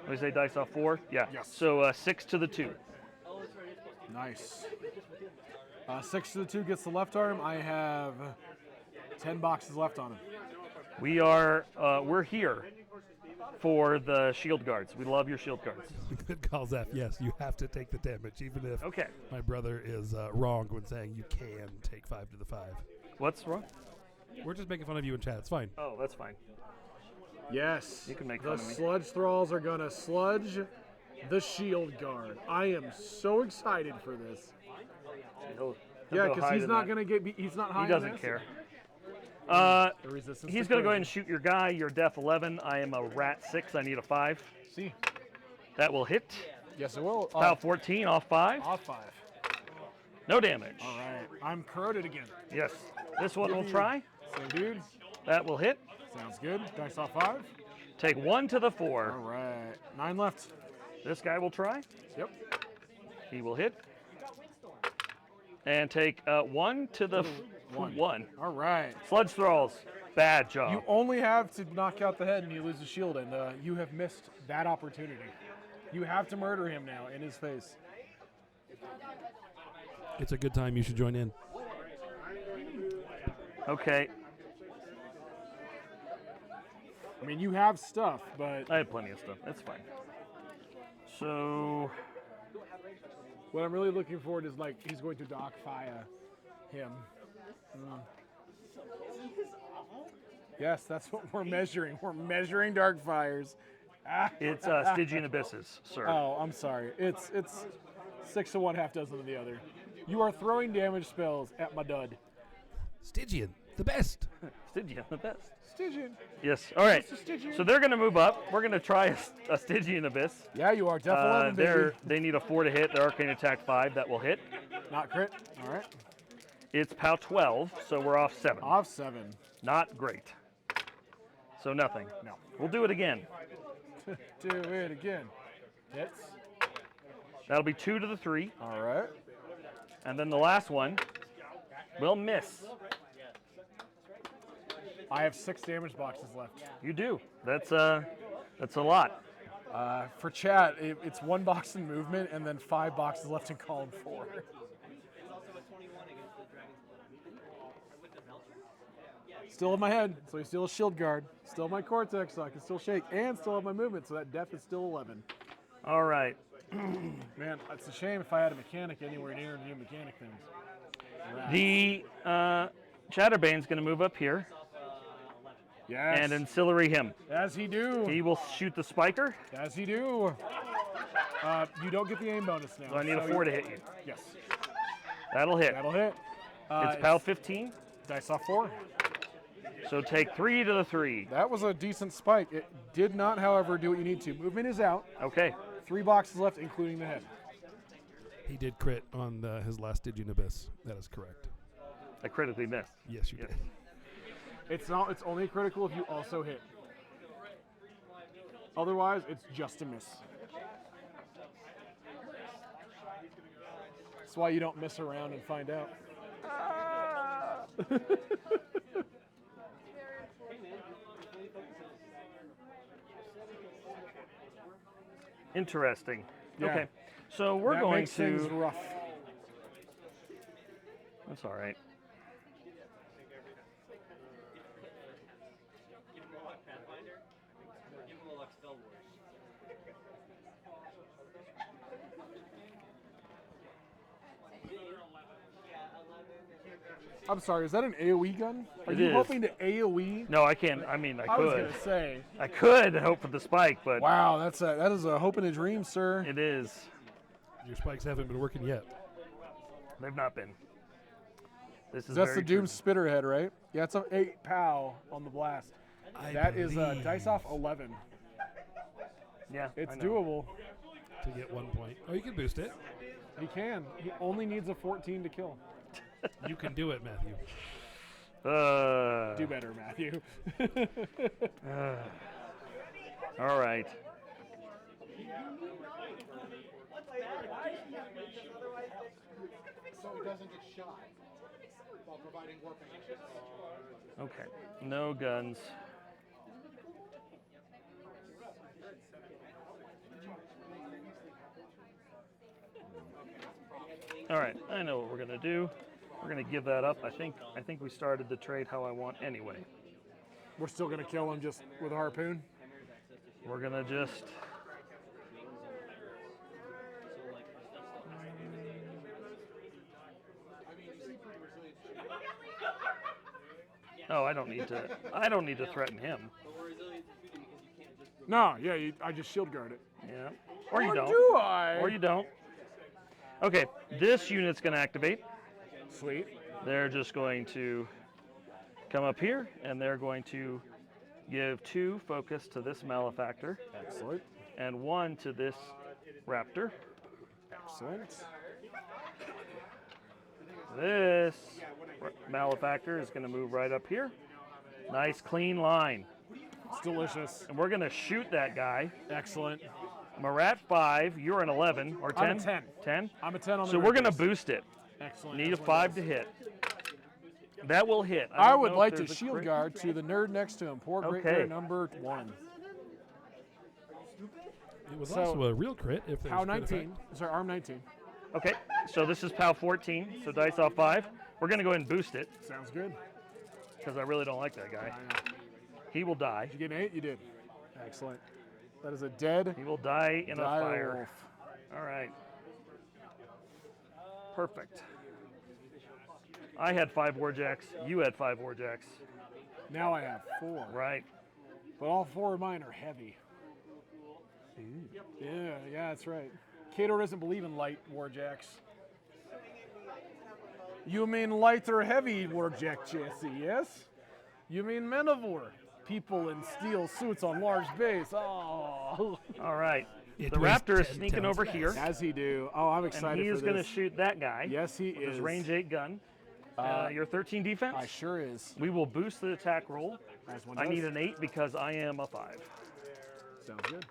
We say dice off 4? Yeah. Yes. So 6 to the 2. Nice. 6 to the 2 gets the left arm. I have 10 boxes left on him. We're here for the shield guards. We love your shield guards. Good call, Zeph. Yes, you have to take the damage, even if Okay. my brother is wrong when saying you can take 5 to the 5. What's wrong? We're just making fun of you in chat. It's fine. Oh, that's fine. Yes. You can make the fun of me. sludge thralls are going to sludge the shield guard. I am so excited for this. He'll Yeah, go because high he's to not that. going to get. He's not high. He on doesn't acid. care. The resistance He's to going to go ahead corrosion. and shoot your guy. You're def 11. I am a rat 6. I need a 5. See. That will hit. Yes, it will. POW 14 off 5. Off 5. No damage. All right. I'm corroded again. Yes. This one will try. Same dude. That will hit. Sounds good. Dice off 5. Take 1 to the 4. All right. 9 left. This guy will try. Yep. He will hit. And take 1 to the 1. All right. Sludge thralls. Bad job. You only have to knock out the head and you lose the shield, and you have missed that opportunity. You have to murder him now in his face. It's a good time. You should join in. Okay. I mean, you have stuff, but I have plenty of stuff. That's fine. So, what I'm really looking forward is like he's going to dock fire him. Yes, that's what we're measuring. We're measuring dark fires. it's Stygian Abysses, sir. Oh, I'm sorry. It's 6 of one, half dozen of the other. You are throwing damage spells at my dud. Stygian, the best. Stygian, the best. Stygian. Yes. All right. Mr. Stygian. So they're going to move up. We're going to try a Stygian Abyss. Yeah, you are. Def 11, baby. They need a 4 to hit. Their arcane attack 5. That will hit. Not crit. All right. It's POW 12, so we're off 7. Off 7. Not great. So nothing. No. We'll do it again. Do it again. Hits. That'll be 2 to the 3. All right. And then the last one will miss. I have 6 damage boxes left. You do. That's a lot. For chat, it's 1 box in movement and then 5 boxes left in column 4. Still in my head, so I still have shield guard. Still have my cortex, so I can still shake, and still have my movement, so that def is still 11. All right. Man, it's a shame if I had a mechanic anywhere near to do mechanic things. Right. The Chatterbane's going to move up here Yes. and ancillary him. As he do. He will shoot the spiker. As he do. You don't get the aim bonus now. So I need a 4 to hit you. Yes. That'll hit. That'll hit. It's POW 15. Dice off 4. So take 3 to the 3. That was a decent spike. It did not, however, do what you need to. Movement is out. Okay. 3 boxes left, including the head. He did crit on his last Stygian Abyss. That is correct. I critically missed. Yes, you Yes. did. It's only critical if you also hit. Otherwise, it's just a miss. That's why you don't mess around and find out. Interesting. Yeah. Okay. So we're That going makes things to. rough. That's all right. I'm sorry, is that an AoE gun? Are It you is. hoping to AoE? No, I can't. I mean, I I was could. gonna say. I could hope for the spike, but Wow, that is a hope and a dream, sir. it is. Your spikes haven't been working yet. They've not been. This is That's very the Doom true. Spitter head, right? Yeah, it's an 8 POW on the blast. That is believe dice off 11. Yeah, It's I know. doable. to get 1 point. Oh, you can boost it. He can. He only needs a 14 to kill. You can do it, Matthew. Do better, Matthew. All right. So he doesn't get shot while providing warping actions. Okay. No guns. All right. I know what we're gonna do. We're gonna give that up. I think we started the trade how I want anyway. We're still going to kill him just with a harpoon. We're gonna just. Oh, I don't need to. I don't need to threaten him. No, yeah, I just shield guard it. Yeah. Or you don't. do I? Or you don't. Okay. This unit's gonna activate. Sweet. They're just going to come up here, and they're going to give 2 focus to this Malefactor, Excellent. and 1 to this Raptor. Excellent. This Malefactor is going to move right up here. Nice clean line. It's delicious. And we're going to shoot that guy. Excellent. Marat 5, you're an 11 or 10? I'm a 10. 10? I'm a 10 on the So we're going to Rangers. boost it. Excellent. Need a That's what it 5 to is. hit. That will hit. I don't would know if like to there's a shield crit. guard to the nerd next to him. Poor Great Okay. Bear number 1. It was So, also a real crit. If there's POW crit effect. 19. Sorry, arm 19. Okay, so this is POW 14, so dice off 5. We're going to go ahead and boost it Sounds good. because I really don't like that guy. I know. He will die. Did you get an 8? You did. Excellent. That is a dead He will die in a dire fire. wolf. All right. Perfect. I had 5 warjacks. You had 5 warjacks. Now I have 4. Right. But all 4 of mine are heavy. Yeah, that's right. Khador doesn't believe in light warjacks. You mean light or heavy warjack, Jesse, yes? You mean men of war. People in steel suits on large base. Oh. All right. It The weighs raptor is 10 sneaking tons over less. here, As he do. Oh, I'm and excited he for is going to this. shoot that guy Yes, he with is. his range 8 gun. Your 13 defense. I sure is. We will boost the attack roll. As one I does. need an 8 because I am a 5. Sounds good.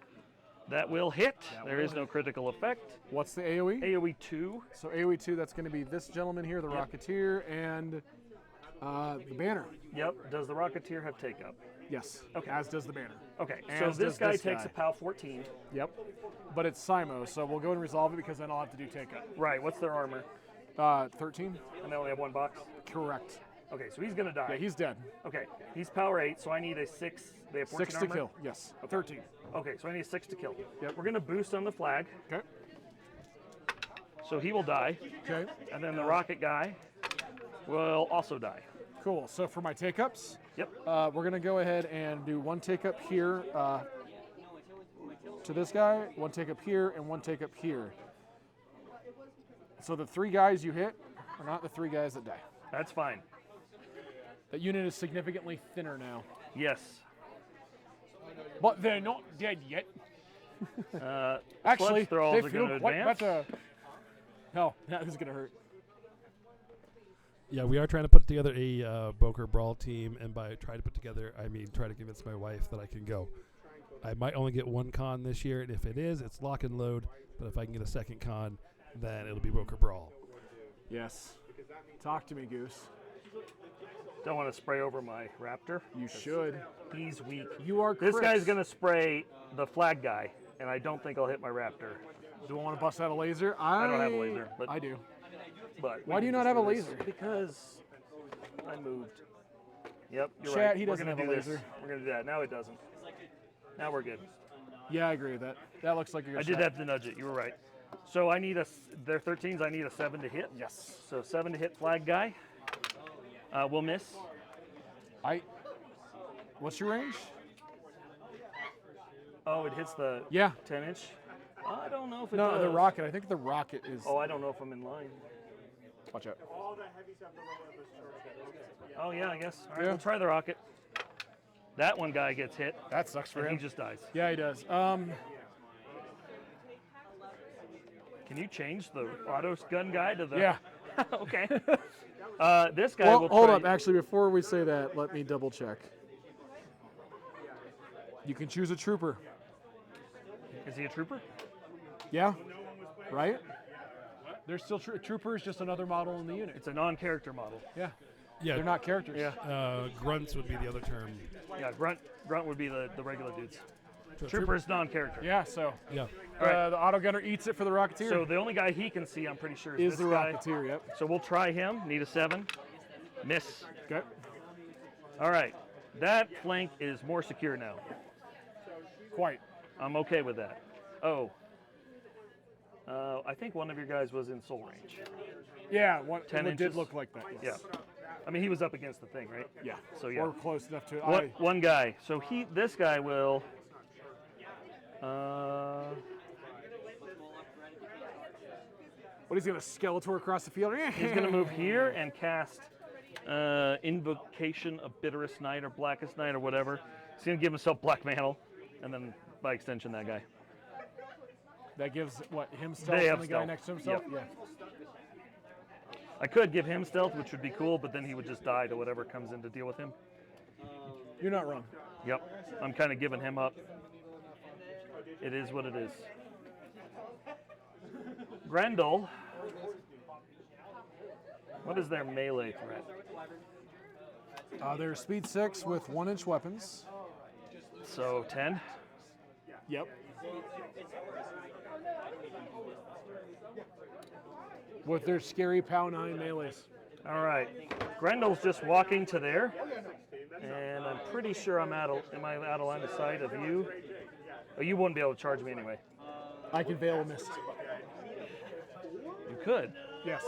That will hit. There will is no critical effect. What's the AoE? AoE 2. So AoE 2, that's going to be this gentleman here, the Rocketeer, and the banner. Yep. Does the Rocketeer have take up? Yes. Okay. As does the banner. Okay. As So does this guy this takes guy. a POW 14. Yep. But it's Simo, so we'll go and resolve it because then I'll have to do take up. Right. What's their armor? 13? And they only have 1 box. Correct. Okay. So he's going to die. Yeah, he's dead. Okay. He's power 8, so I need a 6. They have 14 6 to armor? kill. Yes. 13. Okay. So I need a 6 to kill. Yep. We're going to boost on the flag, Okay. so he will die. Okay. And then the rocket guy will also die. Cool. So for my take ups, Yep. we're going to go ahead and do 1 take up here to this guy, 1 take up here, and 1 take up here. So the 3 guys you hit are not the 3 guys that die. That's fine. That unit is significantly thinner now. Yes. But they're not dead yet. Sludge Actually, thralls they are feel gonna quite advance. better. No, that is going to hurt. Yeah, we are trying to put together a Boker Brawl team, and by try to put together, I mean try to convince my wife that I can go. I might only get 1 con this year, and if it is, it's lock and load. But if I can get a second con, then it'll be Boker Brawl. Yes. Talk to me, Goose. Don't want to spray over my raptor. You should. He's weak. You are This Cryx. guy's going to spray the flag guy, and I don't think I'll hit my raptor. Do I want to bust out a laser? I don't have a laser, but I do. But Why we do you can not just have a do this. laser? Because I moved. Yep, you're Chat, right. he We're doesn't gonna have a do this. laser. We're going to do that. Now it doesn't. Now we're good. Yeah, I agree with that. That looks like a good I shot. did have to nudge it. You were right. So I need they're 13s. I need a 7 to hit. Yes. So 7 to hit flag guy. We'll miss. What's your range? Oh, it hits the Yeah. 10-inch. I don't know if it No, does. the rocket. I think the rocket is. Oh, I don't know if I'm in line. Watch out. Oh, yeah, I guess. All right, Yeah. we'll try the rocket. That one guy gets hit, That sucks for and him. he just dies. Yeah, he does. Can you change the auto gun guy to the... Yeah. Okay. This guy Well, will hold try- up. Actually, before we say that, let me double check. You can choose a trooper. Is he a trooper? Yeah. Right? There's still trooper is just another model in the unit. It's a non-character model. Yeah. Yeah, They're not characters. Yeah. grunts would be the other term. Yeah, grunt would be the regular dudes. So Trooper is non-character. Yeah. So Yeah. the auto gunner eats it for the Rocketeer. So the only guy he can see, I'm pretty sure, is is this the guy. Rocketeer? Yep. So we'll try him. Need a 7. Miss. Okay. All right. That flank is more secure now. Quite. I'm okay with that. Oh. I think one of your guys was in soul range. Yeah. 10 it did inches? look like that. Yes. Yeah. I mean, he was up against the thing, right? Yeah. So, yeah. Or close enough to it. One guy. So this guy will. What, he's going to Skeletor across the field? He's going to move here and cast Invocation of Bitterest Night or Blackest Night or whatever. He's going to give himself Black Mantle, and then by extension that guy. That gives, what, him stealth They and have the guy stealth. next to himself? Yep. Yeah. I could give him stealth, which would be cool, but then he would just die to whatever comes in to deal with him. You're not wrong. Yep, I'm kind of giving him up. It is what it is. Grendel What is their melee threat? They're speed 6 with 1-inch weapons. So 10. Yep. With their scary POW 9 melees. All right. Grendel's just walking to there, and I'm pretty sure am I out of line of sight of you? Oh, you wouldn't be able to charge me anyway. I can veil a mist. You could. Yes.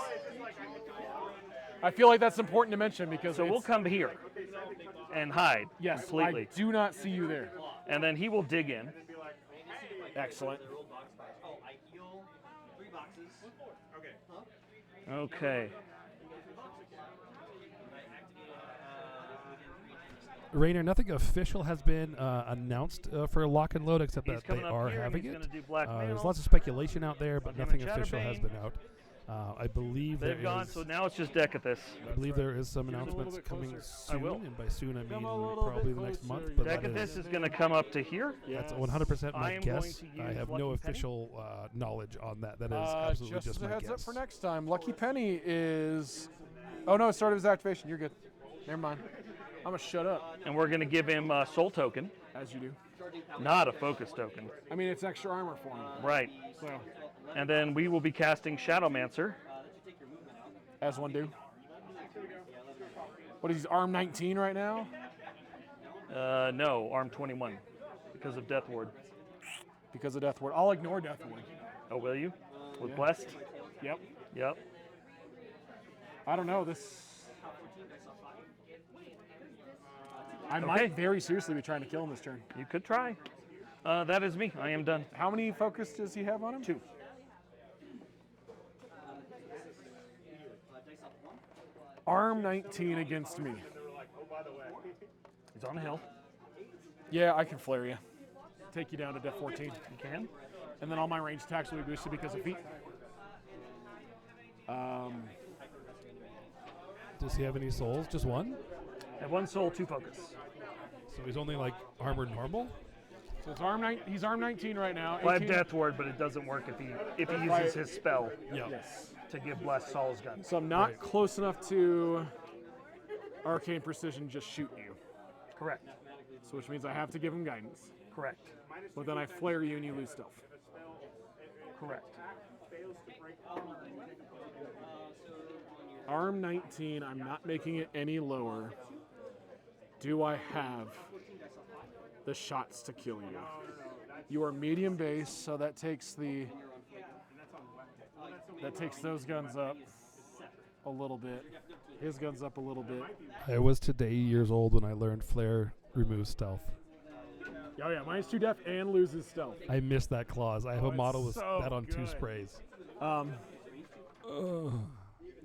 I feel like that's important to mention because So we'll come here and hide yes, completely. I do not see you there. And then he will dig in. Excellent. Okay. Rainer, nothing official has been announced for Lock and Load except He's that they coming up are here, having he's it. gonna do black There's mail. lots of speculation out there, but I'll give him nothing a official has Chatterbane. been out. I believe They've there gone, is. so now it's just Dekathus. I believe there is some a little announcements bit coming closer. I soon, will. and by soon I mean Come a little probably bit the next closer, month. But that Dekathus is, is going to come up to here. that's Yes. 100% I my am going guess. to I use have Lucky no Penny. official knowledge on that. That is absolutely Just just as a my heads guess. up for next time, Lucky Penny is... Oh no, it started his activation. You're good. Never mind. I'm going to shut up, And we're going to give him a soul token, as you do. not a focus token. I mean, it's extra armor for him. Right. So, And then we will be casting Shadowmancer. as one do. What is he, arm 19 right now? No, arm 21 because of Death Ward. Because of Death Ward. I'll ignore Death Ward. Oh, will you? With Yeah. Blessed? Yep. Yep. I don't know. This... I Okay. might very seriously be trying to kill him this turn. You could try. That is me. I am done. How many focus does he have on him? 2. Arm 19 against me. He's on a hill. Yeah, I can flare you. Take you down to Def 14. You can. And then all my range attacks will be boosted because of feet. Does he have any souls? Just one? I have 1 soul, 2 focus. So he's only like armored normal? So it's he's arm 19 right now. Well, I have 18 Death Ward, but it doesn't work if he uses his spell Yeah. Yes. to give Blessed Saul's gun. So I'm not Right. close enough to Arcane Precision just shoot you. Correct. So which means I have to give him guidance. Correct. But then I flare you and you lose stealth. Correct. Arm 19, I'm not making it any lower. Do I have the shots to kill you? You are medium base, so that takes those guns up a little bit. His guns up a little bit. I was today years old when I learned Flare removes stealth. Oh yeah, mine's 2 def and loses stealth. I missed that clause. I have Oh, a model with it's so that on 2 good. sprays. Um, Ugh,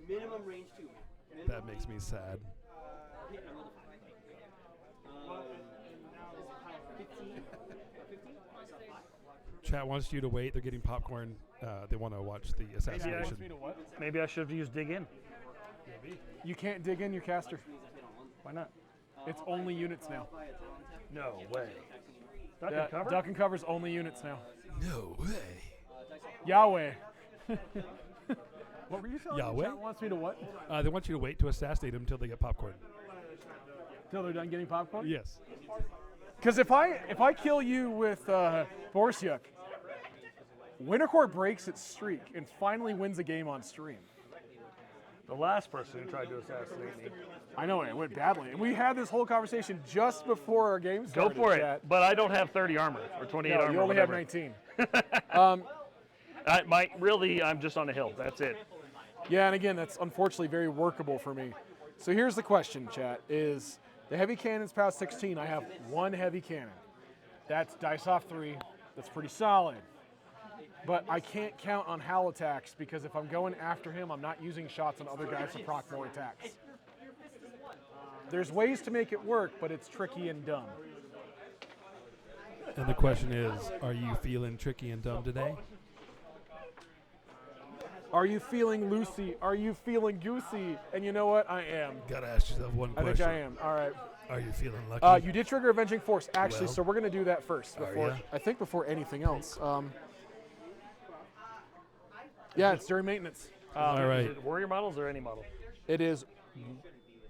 Minimum range 2. that makes me sad. Chat wants you to wait. They're getting popcorn. They want to watch the assassination. Maybe I should have used Dig In. you can't dig in your caster. Why not? It's only units now. No way. Duck Yeah, and cover? Duck and cover's only units now. No way. Yahweh. What were you telling me? Yahweh? Chat wants me to what? They want you to wait to assassinate them until they get popcorn. Till they're done getting popcorn? Yes. Because if I kill you with Borisyuk, Wintercore breaks its streak and finally wins a game on stream. The last person who tried to assassinate me. I know it went badly. And we had this whole conversation just before our game Go started. for it. Chat. But I don't have 30 armor or 28 No, armor. you only have whatever. 19. I'm just on a hill. That's it. Yeah, and again, that's unfortunately very workable for me. So here's the question, chat, is the heavy cannon's past 16. I have 1 heavy cannon. That's dice off 3. That's pretty solid. But I can't count on Howl attacks because if I'm going after him, I'm not using shots on other guys to proc more attacks. There's ways to make it work, but it's tricky and dumb. And the question is, are you feeling tricky and dumb today? Are you feeling loosey? Are you feeling goosey? And you know what? I am. Gotta ask yourself one I question. think I am. All right. Are you feeling lucky? You did trigger Avenging Force, actually, Well, so we're going to do that first. are Before ya? I think before anything else. Yeah, it's during maintenance. All right. Is it warrior models or any model? It is.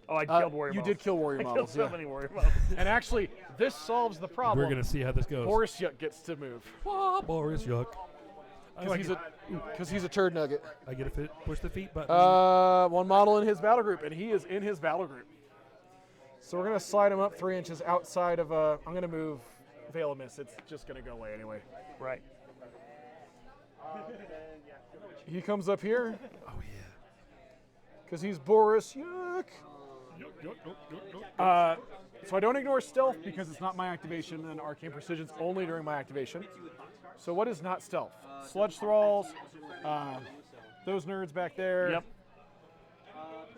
Oh, I killed warrior You models. did kill warrior I models. killed so yeah. many warrior models. And actually, this solves the problem. We're gonna see how this goes. Borisyuk gets to move Borisyuk. because he's a turd nugget. I get a push the feet button. One model in his battle group, and he is in his battle group. So we're gonna slide him up 3 inches outside of. I'm gonna move Veil of Mist. It's just gonna go away anyway. Right. He comes up here Oh yeah. because he's Borisyuk. So I don't ignore stealth because it's not my activation, and arcane precision's only during my activation. So what is not stealth? Sludge thralls, those nerds back there. Yep.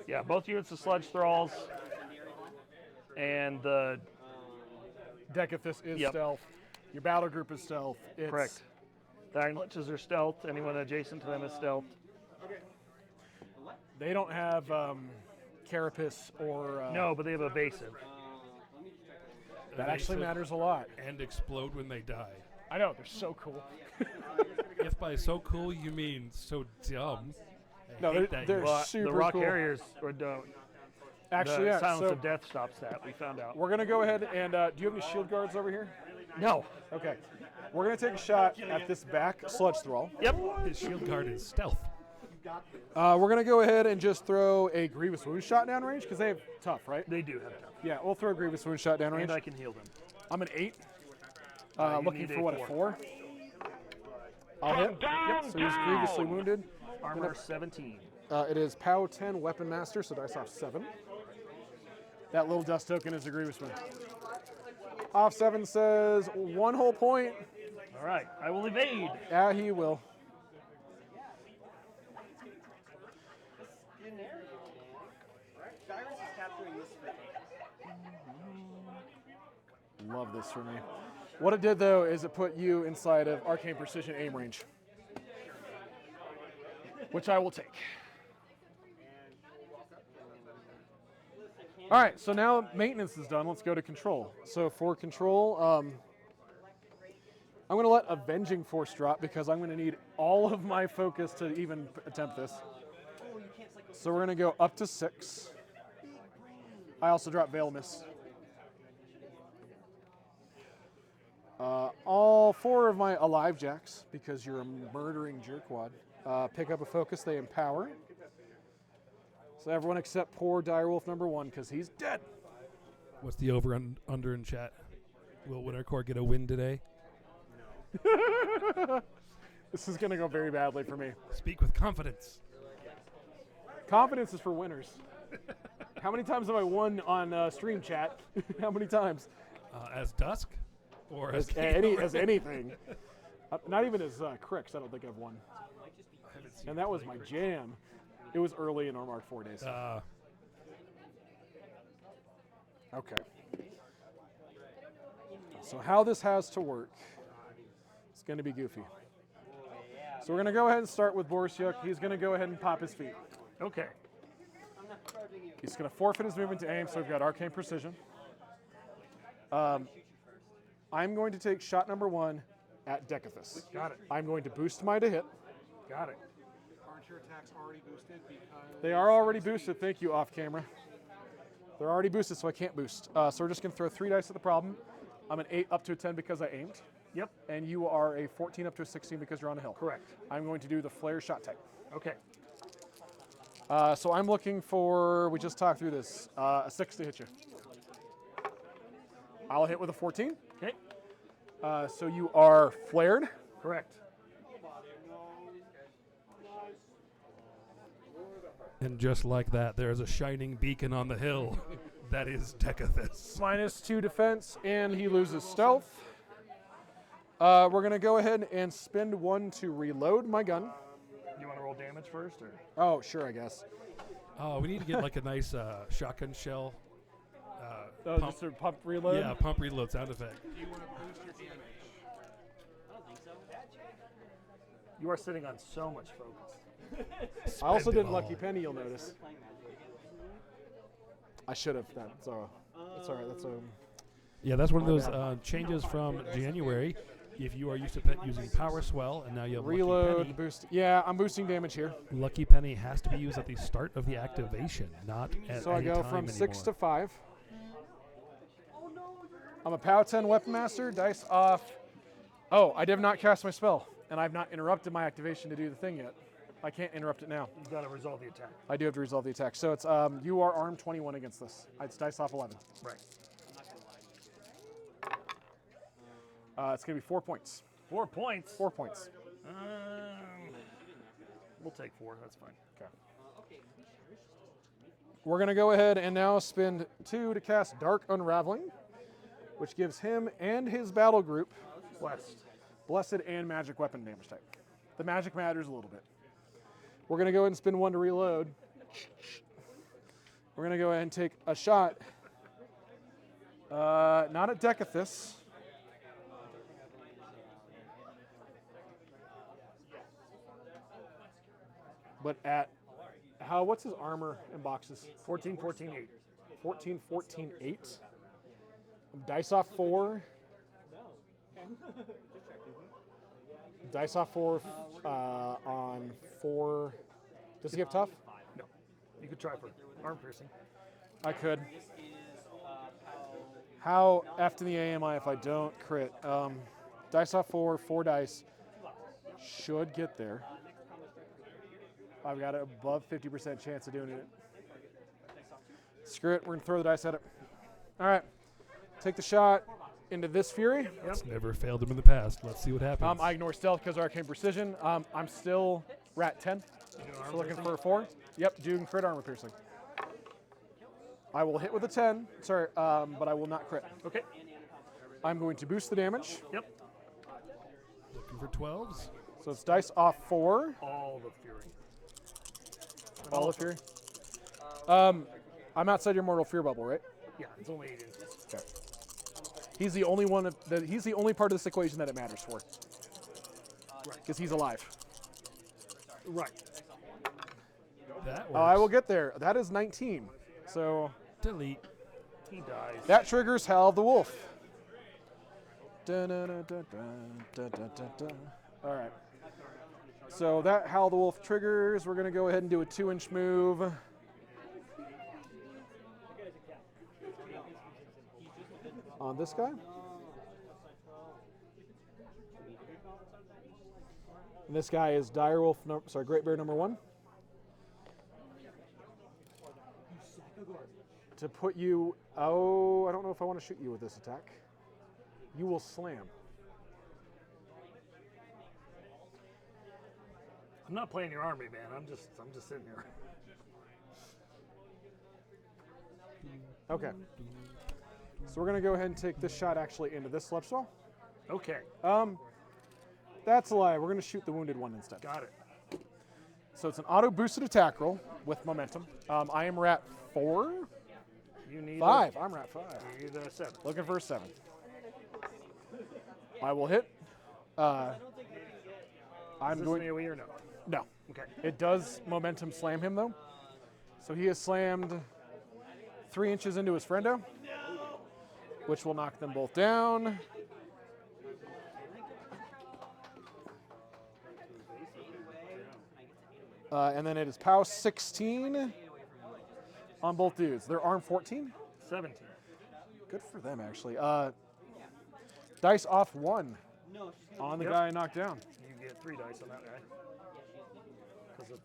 Yeah, both units of sludge thralls, and the Dekathus is Yep. stealth. Your battle group is stealth. It's correct. The Iron Liches are stealth. Anyone adjacent to them is stealth. They don't have carapace or. No, but they have evasive. That actually matters a lot. And explode when they die. I know, they're so cool. If by so cool you mean so dumb. I No, hate they're that you- super the rock cool. carriers or don't. Actually, the yeah. silence So of death stops that. We found out. we're going to go ahead and. Do you have any shield guards over here? No. Okay. We're going to take a shot at this back sludge thrall. Yep. His shield guard is stealth. We're going to go ahead and just throw a Grievous Wound shot down range because they have tough, right? They do have tough. Yeah, we'll throw a Grievous Wound shot down range. And I can heal them. I'm an 8. You Looking need for a what, a 4? I'll hit. Yep, so he's grievously wounded. Armor 17. It is POW 10 Weapon Master, so dice off 7. That little dust token is a Grievous Wound. Off 7 says 1 whole point. All right. I will evade. Yeah, he will. Love this for me. What it did, though, is it put you inside of Arcane Precision aim range, which I will take. All right, so now maintenance is done. Let's go to control. So for control, I'm going to let Avenging Force drop because I'm going to need all of my focus to even attempt this. So we're going to go up to 6. I also drop Veil of Mist. All 4 of my alive jacks, because you're a murdering jerkwad, pick up a focus. They empower. So everyone except poor Direwolf number 1, because he's dead. What's the over and under in chat? Will Winter Corps get a win today? This is going to go very badly for me. Speak with confidence. Confidence is for winners. How many times have I won on stream chat? How many times? As Dusk? Or as As anything. Not even as Cryx, I don't think I've won. And that was my jam. It was early in Ormark 4 days. Okay. So how this has to work, it's going to be goofy. So we're going to go ahead and start with Borisyuk. He's going to go ahead and pop his feet. Okay. He's going to forfeit his movement to aim, so we've got Arcane Precision. I'm going to take shot number 1 at Dekathus. Got it. I'm going to boost my to hit. Got it. Aren't your attacks already boosted? Because They are already boosted. Thank you, off camera. They're already boosted, so I can't boost. So we're just going to throw 3 dice at the problem. I'm an 8 up to a 10 because I aimed. Yep. And you are a 14 up to a 16 because you're on a hill. Correct. I'm going to do the flare shot type. Okay. So I'm looking for, we just talked through this, a 6 to hit you. I'll hit with a 14. Okay. So you are flared. Correct. And just like that, there's a shining beacon on the hill. That is Dekathus. -2 defense, and he loses stealth. We're going to go ahead and spend 1 to reload my gun. You want to roll damage first, or? Oh, sure, I guess. Oh, we need to get like a nice shotgun shell. Oh, just a pump reload? Yeah, pump reload sound effect. do you want to boost your damage? You are sitting on so much focus. I also Spend it did Lucky all. Penny, you'll notice. I should have. That's all right. That's Yeah, that's one of My those bad. changes from January. if you are used to using Power Swell and now you have Lucky Reload, Penny, boost. Yeah, I'm boosting damage here. Lucky Penny has to be used at the start of the activation, not at So I any go time from 6 to anymore. 5. I'm a POW 10 Weapon Master, dice off. Oh, I did not cast my spell, and I've not interrupted my activation to do the thing yet. I can't interrupt it now. You got to resolve the attack. I do have to resolve the attack. So it's you are armed 21 against this. It's dice off 11. Right. It's going to be 4 points. 4 points. 4 points. We'll take 4. That's fine. Okay. We're going to go ahead and now spend 2 to cast Dark Unraveling, which gives him and his battle group Blessed and Magic Weapon damage type. The magic matters a little bit. We're going to go ahead and spend 1 to reload. We're going to go ahead and take a shot. Not at Dekathus. But at what's his armor in boxes? 14, 14, 8. 14, 14, 8. Dice off 4. Dice off 4 on 4. Does he have tough? No. You could try for arm piercing. I could. How effed in the A am I if I don't crit? Dice off 4, 4 dice. Should get there. I've got an above 50% chance of doing it. Screw it, we're gonna throw the dice at it. All right, take the shot into this Fury. It's never failed him in the past. Let's see what happens. I ignore stealth because Arcane Precision. I'm still rat 10. So looking for a 4. Yep, doing crit armor piercing. I will hit with a 10. Sorry, but I will not crit. Okay. I'm going to boost the damage. Yep. Looking for 12s. So it's dice off 4. All the fury. All of Fury. I'm outside your mortal fear bubble, right? Yeah, it's only 8 inches. Okay. He's the only one. He's the only part of this equation that it matters for. Right. Because he's alive. Right. That works. I will get there. That is 19. So delete. He dies. that triggers Howl of the Wolf. All right. So that Howl of the Wolf triggers. We're going to go ahead and do a 2-inch move. On this guy. And this guy is Direwolf, Great Bear number 1. To put you, I don't know if I want to shoot you with this attack. You will slam. I'm not playing your army, man. I'm just sitting here. Okay. So we're gonna go ahead and take this shot actually into this slip swell. Okay. That's a lie. We're gonna shoot the wounded one instead. Got it. So it's an auto boosted attack roll with momentum. I am rat 4. You need 5. I'm rat 5. You need a 7. Looking for a 7. I will hit. I'm Is this going. an AoE or no? No. Okay. It does momentum slam him though. So he has slammed 3 inches into his friendo, which will knock them both down. And then it is POW 16 on both dudes. They're arm 14. 17. Good for them, actually. Dice off 1 on the guy knocked down. You get 3 dice on that guy. Because of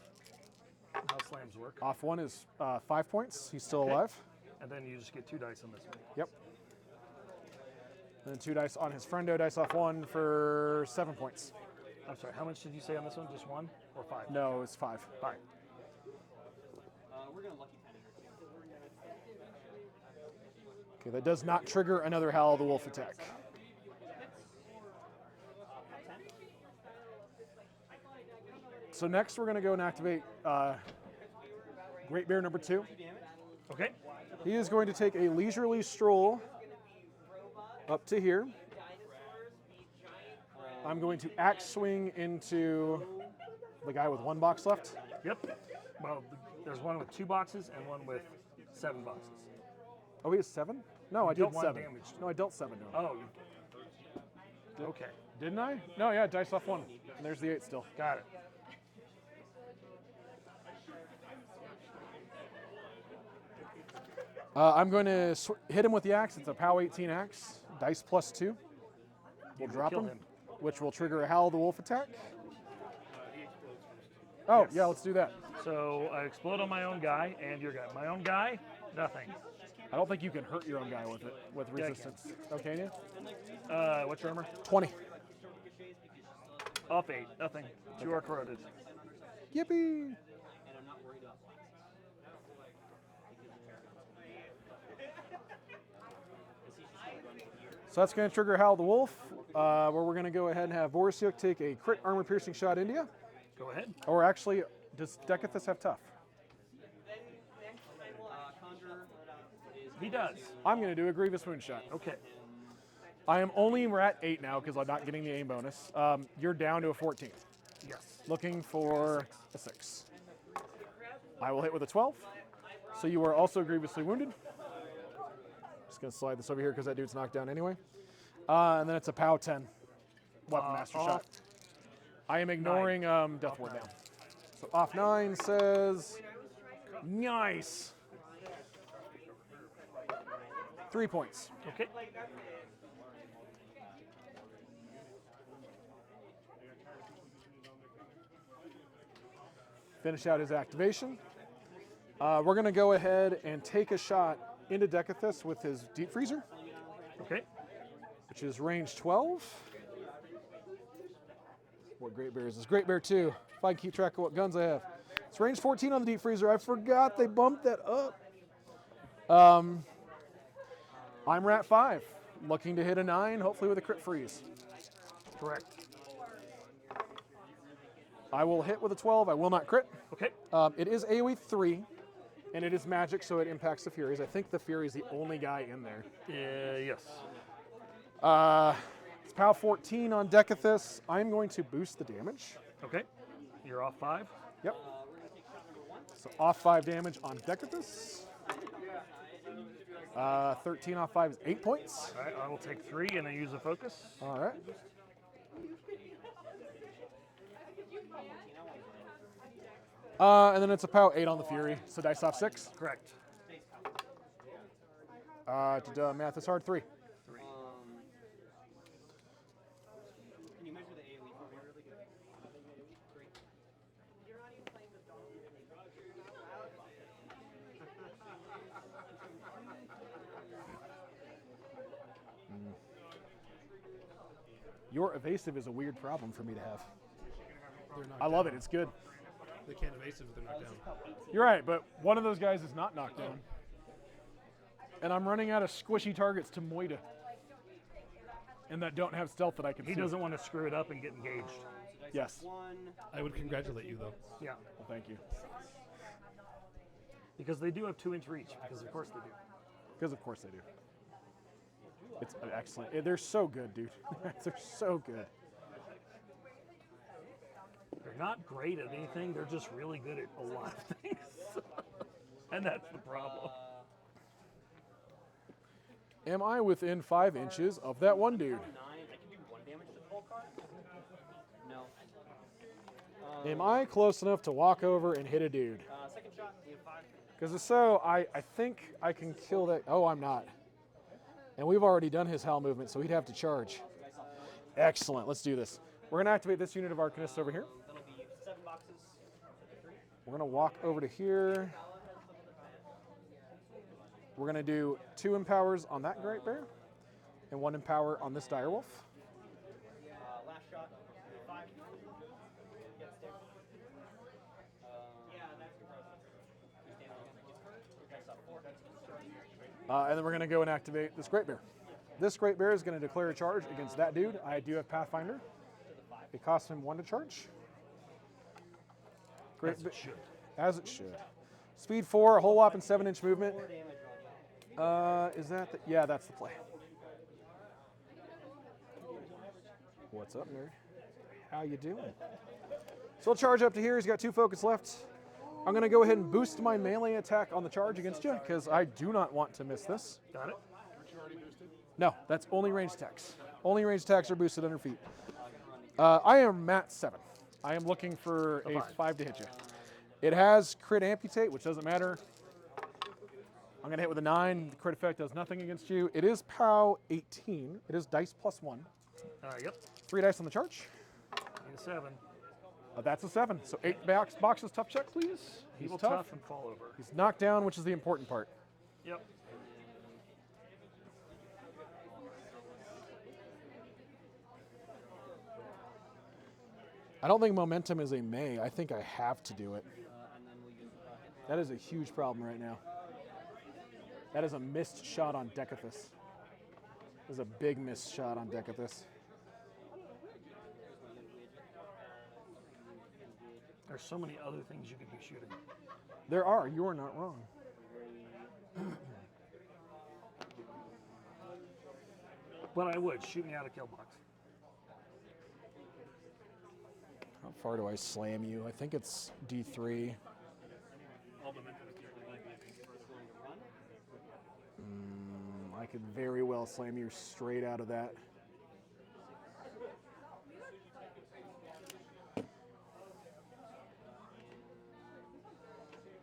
how slams work. Off 1 is 5 points. He's still Okay. alive. And then you just get 2 dice on this one. Yep. And then 2 dice on his friendo. Dice off 1 for 7 points. I'm sorry, how much did you say on this one? Just 1 or 5? No, it's 5. 5. Okay, that does not trigger another Howl of the Wolf attack. So next we're going to go and activate Great Bear number 2. Okay. He is going to take a leisurely stroll up to here. I'm going to axe swing into the guy with 1 box left. Yep. Well, there's one with 2 boxes and one with 7 boxes. Oh, he has 7? No, I did dealt 1 7. damage to No, I dealt 7 to him. Oh. Okay. Didn't I? No, yeah, dice off 1. And there's the 8 still. Got it. I'm going to hit him with the axe. It's a POW 18 axe. Dice plus 2. We'll drop kill him, him. which will trigger a Howl of the Wolf attack. Oh, yeah, let's do that. So I explode on my own guy and your guy. My own guy, nothing. I don't think you can hurt your own guy with it, with Yeah, I resistance. Okay, you? What's your armor? 20. Off 8, nothing. 2 are corroded. Yippee! So that's going to trigger Howl the Wolf, where we're going to go ahead and have Borisyuk take a crit armor piercing shot into you. Go ahead. Or actually, does Dekathus have tough? He does. I'm going to do a Grievous Wound shot. Okay. I am only at 8 now because I'm not getting the aim bonus. You're down to a 14. Yes. Looking for a 6. I will hit with a 12. So you are also grievously wounded. Just going to slide this over here because that dude's knocked down anyway. And then it's a POW 10 Weapon Master shot. I am ignoring Death Ward now. So off 9 says, nice. 3 points. Okay. Finish out his activation. We're going to go ahead and take a shot into Dekathus with his Deep Freezer, Okay. which is range 12. What Great Bear is this? Great Bear 2. If I can keep track of what guns I have. It's range 14 on the Deep Freezer. I forgot they bumped that up. I'm Rat 5, looking to hit a 9, hopefully with a crit freeze. Correct. I will hit with a 12. I will not crit. Okay. It is AoE 3, and it is magic, so it impacts the Furies. I think the Fury is the only guy in there. Yes. It's POW 14 on Dekathus. I'm going to boost the damage. Okay. You're off 5. Yep. So off 5 damage on Dekathus. 13 off 5 is 8 points. All right. I will take 3 and then use a focus. All right. And then it's a POW 8 on the Fury, so dice off 6. Correct. Math is hard, 3. Can you measure the AoE for me really good? Your evasive is a weird problem for me to have. They're knocked I love down. it, it's good. They can't evasive if they're knocked down. You're right, but one of those guys is not knocked down. And I'm running out of squishy targets to Moida. And that don't have stealth that I can He see. doesn't want to screw it up and get engaged. Yes. I would congratulate you, though. Yeah. Well, thank you. Because they do have 2-inch reach, because of course they do. Because of course they do. It's excellent. They're so good, dude. They're so good. They're not great at anything, they're just really good at a lot of things. And that's the problem. Am I within 5 inches of that one dude? 9, I can do 1 damage to the full card? No. Am I close enough to walk over and hit a dude? Second shot, you have 5. Because if so, I think I can kill that. Oh, I'm not. And we've already done his Howl movement, so he'd have to charge. Excellent. Let's do this. We're going to activate this unit of Arcanists over here. That'll be 7 boxes. We're going to walk over to here. We're going to do 2 empowers on that Great Bear and 1 empower on this Direwolf. Last shot, 5. Gets there. Yeah, that's And then we're going to go and activate this Great Bear. This Great Bear is going to declare a charge against that dude. I do have Pathfinder. It costs him 1 to charge. As it should. As it should. Speed 4, a whole whopping 7-inch movement. Is that the, yeah, that's the play. What's up, nerd? How you doing? So I'll charge up to here. He's got 2 focus left. I'm going to go ahead and boost my melee attack on the charge against you because I do not want to miss this. Got it? No, that's only ranged attacks. Only ranged attacks are boosted under feet. I am Matt 7. I am looking for a 5 to hit you. It has crit amputate, which doesn't matter. I'm going to hit with a 9. The crit effect does nothing against you. It is POW 18. It is dice +1. Yep. 3 dice on the charge. Need a 7. That's a 7. So 8 boxes tough check, please. He He's will tough. tough and fall over. He's knocked down, which is the important part. Yep. I don't think momentum is a may. I think I have to do it. That is a huge problem right now. That is a missed shot on Dekathus. That is a big missed shot on Dekathus. There's so many other things you could be shooting. There are. You are not wrong. But I would. Shoot me out of kill box. How far do I slam you? I think it's D3. I could very well slam you straight out of that.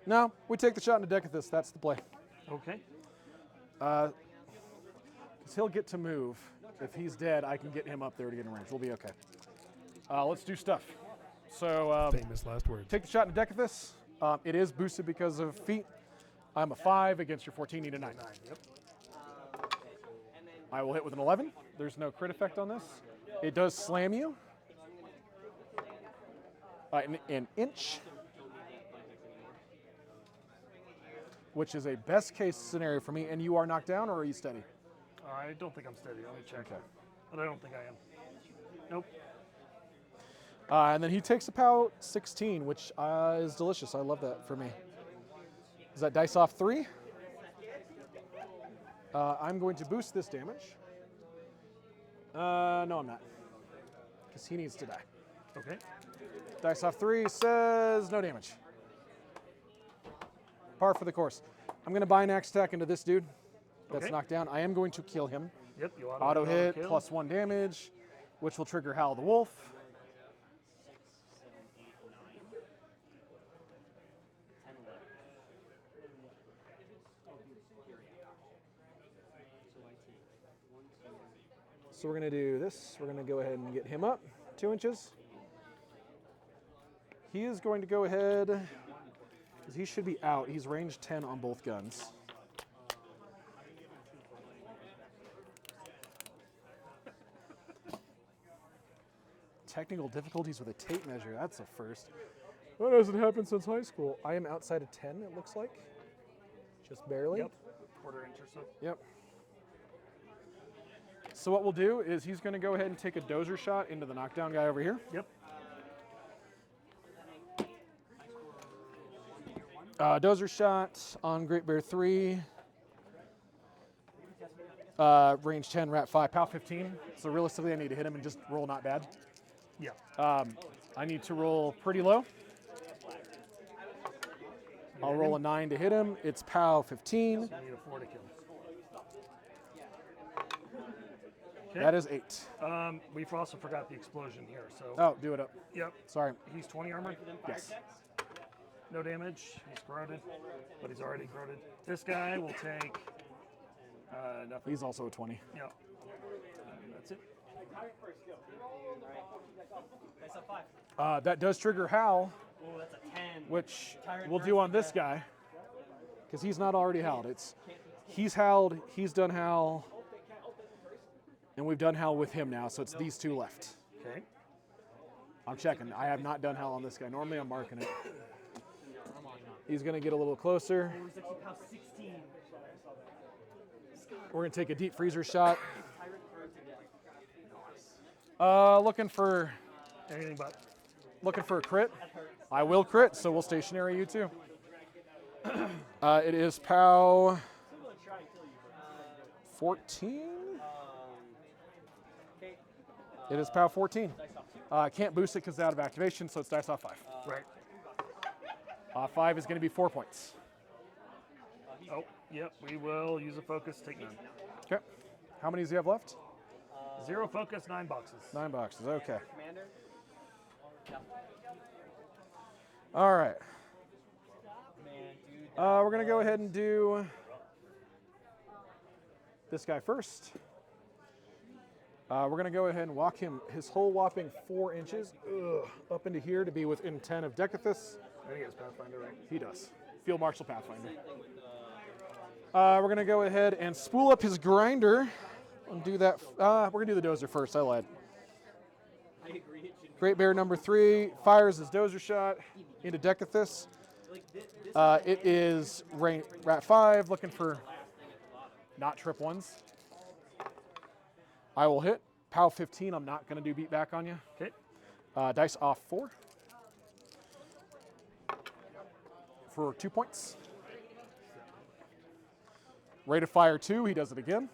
No, we take the shot into Dekathus. That's the play. Okay. Because he'll get to move. If he's dead, I can get him up there to get in range. We'll be okay. Let's do stuff. So Famous last words. take the shot into Dekathus. It is boosted because of feet. I'm a 5 against your 14. Need a 9. Yep. I will hit with an 11. There's no crit effect on this. It does slam you. An inch. Which is a best case scenario for me. And you are knocked down, or are you steady? I don't think I'm steady. Let me check. Okay. But I don't think I am. Nope. And then he takes a POW 16, which is delicious. I love that for me. Is that dice off 3? I'm going to boost this damage. No, I'm not. Because he needs to die. Okay. Dice off 3 says no damage. Par for the course. I'm going to buy an axe attack into this dude that's Okay. knocked down. I am going to kill him. Yep. You Auto hit, kill. +1 damage, which will trigger Howl the Wolf. So we're going to do this. We're going to go ahead and get him up 2 inches. He is going to go ahead, because he should be out. He's range 10 on both guns. Technical difficulties with a tape measure. That's a first. That hasn't happened since high school. I am outside of 10, it looks like. Just barely. Yep. Quarter inch or so. Yep. So what we'll do is he's going to go ahead and take a dozer shot into the knockdown guy over here. Yep. Dozer shot on Great Bear 3. Range 10, rat 5, POW 15. So realistically, I need to hit him and just roll not bad. Yeah. I need to roll pretty low. I'll roll a 9 to hit him. It's POW 15. You need a 4 to kill. Okay. That is 8. We've also forgot the explosion here. So. Oh, do it up. Yep. Sorry. He's 20 armor. Yes. No damage. He's corroded, but he's already corroded. This guy will take nothing. He's also a 20. Yep. That's it. That does trigger Howl, Oh, that's a 10. which we'll do on this guy, because he's not already howled. He's howled, he's done Howl, and we've done Howl with him now, so it's these 2 left. Okay. I'm checking. I have not done Howl on this guy. Normally I'm marking it. He's going to get a little closer. It was actually POW 16. We're going to take a deep freezer shot. Looking for Anything but. a crit. I will crit, so we'll stationary you too. It is POW 14. It is POW 14. I can't boost it because it's out of activation, so it's dice off 5. Right. 5 is going to be 4 points. Oh, yep. We will use a focus. Take none. Okay. How many does he have left? 0 focus, 9 boxes. 9 boxes. Okay. All right. We're going to go ahead and do this guy first. We're going to go ahead and walk him his whole whopping 4 inches up into here to be within 10 of Dekathus. I think he has Pathfinder, right? He does. Field Marshal Pathfinder. We're going to go ahead and spool up his grinder and do that. We're going to do the dozer first. I lied. Great Bear number 3 fires his dozer shot into Dekathus. It is rat 5, looking for not trip 1s. I will hit. POW 15, I'm not going to do beat back on you. Okay. Dice off 4. For 2 points. Rate of fire 2, he does it again.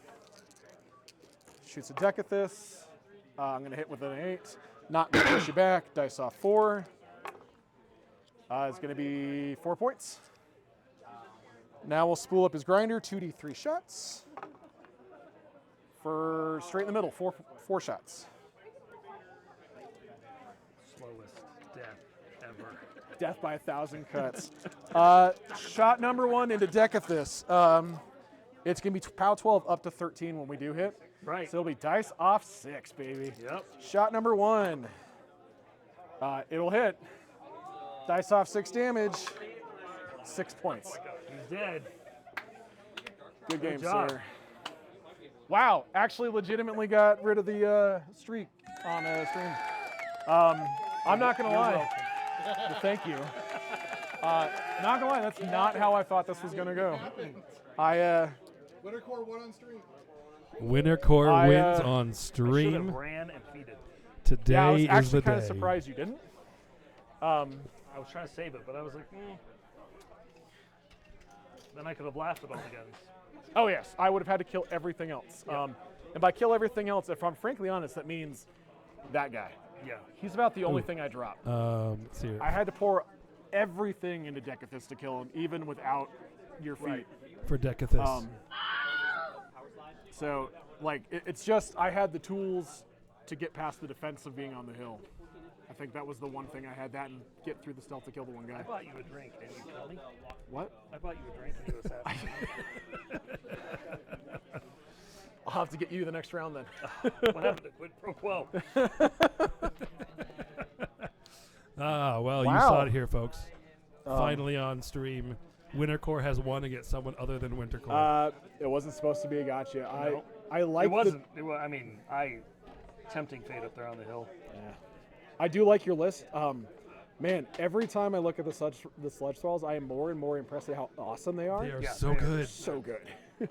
Shoots a Dekathus. I'm going to hit with an 8. Not going to push you back. Dice off 4. It's going to be 4 points. Now we'll spool up his grinder, 2d3 shots. For straight in the middle, 4 shots. Slowest death ever. Death by 1,000 cuts. Shot number 1 into Dekathus. It's going to be POW 12 up to 13 when we do hit. Right. So it'll be dice off 6, baby. Yep. Shot number 1. It'll hit. Dice off 6 damage. 6 points. He's dead. Good game, job. sir. Wow, actually legitimately got rid of the streak on stream. I'm not going to lie. Well, thank you. Not going to lie, that's not how I thought this was going to go. Winter Core won on stream. Winter Core wins on Should stream. have ran and feeded. Today Yeah, I was is the actually day. kind of surprised you didn't. I was trying to save it, but I was like, Then I could have laughed at all the guns. Oh yes, I would have had to kill everything else. Yep. And by kill everything else, if I'm frankly honest, that means that guy. Yeah. He's about the only thing I dropped. Let's see here. I had to pour everything into Dekathus to kill him, even without your feet. Right. For Dekathus. So, like, it's just I had the tools to get past the defense of being on the hill. I think that was the one thing I had that and get through the stealth to kill the one guy. I bought you a drink and you killed me. What? I bought you a drink and you assassinated. I'll have to get you the next round then. What happened to quid pro quo? Well, you Wow. saw it here, folks. Finally on stream. Winter Core has won against someone other than Winter Core. It wasn't supposed to be a gotcha. No. I like It wasn't. It was, I mean, tempting fate up there on the hill. I do like your list. Man, every time I look at the sludge thralls, I am more and more impressed at how awesome they are. They are Yeah, so they are good. So good.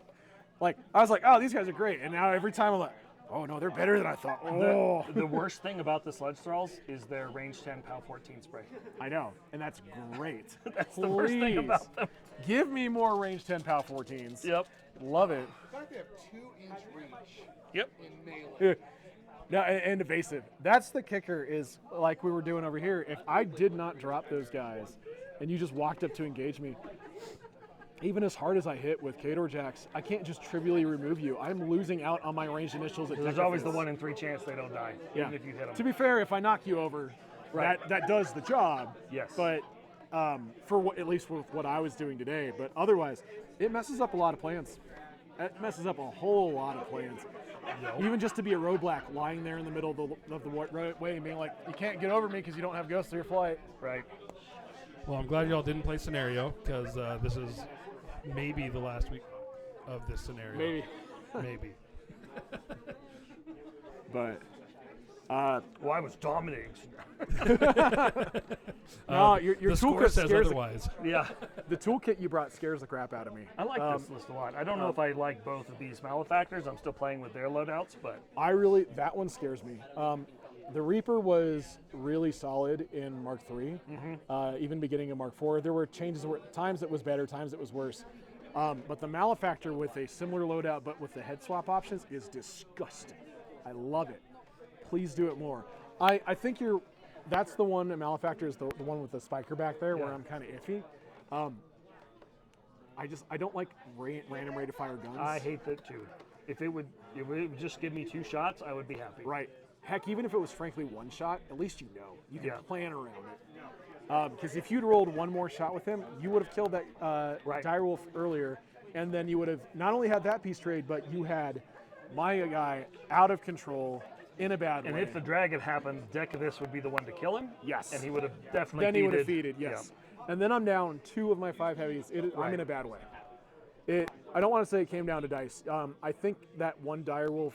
Like, I was like, oh, these guys are great. And now every time I'm like, oh, no, they're better than I thought. Oh, The worst thing about the sludge thralls is their range 10 POW 14 spray. I know. And that's great. That's the worst thing about them. Give me more range 10 POW 14s. Yep. Love it. In fact, they have 2-inch reach Yep. in melee. No, and evasive. That's the kicker is like we were doing over here. If I did not drop those guys and you just walked up to engage me, even as hard as I hit with Khador Jacks, I can't just trivially remove you. I'm losing out on my ranged initials at There's Dekathus. always the 1 in 3 chance they don't die, Yeah. even if you hit them. To be fair, if I knock you over, Right. that does the job. Yes. But for what, at least with what I was doing today, but otherwise, it messes up a lot of plans. It messes up a whole lot of plans. Even just to be a roadblock lying there in the middle of the way and being like, you can't get over me because you don't have ghosts of your flight. Right. Well, I'm glad y'all didn't play scenario because this is maybe the last week of this scenario. Maybe. Maybe. But Well, I was dominating. no, your the score toolkit says scares otherwise. Yeah. the toolkit you brought scares the crap out of me. I like this list a lot. I don't know if I like both of these Malefactors. I'm still playing with their loadouts, but That one scares me. The Reaper was really solid in Mark III, even beginning of Mark IV. There were changes where times it was better, times it was worse. But the Malefactor with a similar loadout but with the head swap options is disgusting. I love it. Please do it more. I think that's the one, Malefactor is the one with the spiker back there where Yeah. I'm kind of iffy. I don't like random rate of fire guns. I hate that too. If it would just give me 2 shots, I would be happy. Right. Heck, even if it was frankly one shot, at least you know. You can Yeah. plan around it. Because if you'd rolled one more shot with him, you would have killed that direwolf earlier, and then you would have not only had that piece trade, but you had my guy out of control in a bad And way. if the dragon happened, Dekathus would be the one to kill him. Yes. And he would have definitely then defeated. he would have defeated, yes. And then I'm down 2 of my 5 heavies. I'm in a bad way. I don't want to say it came down to dice. I think that one direwolf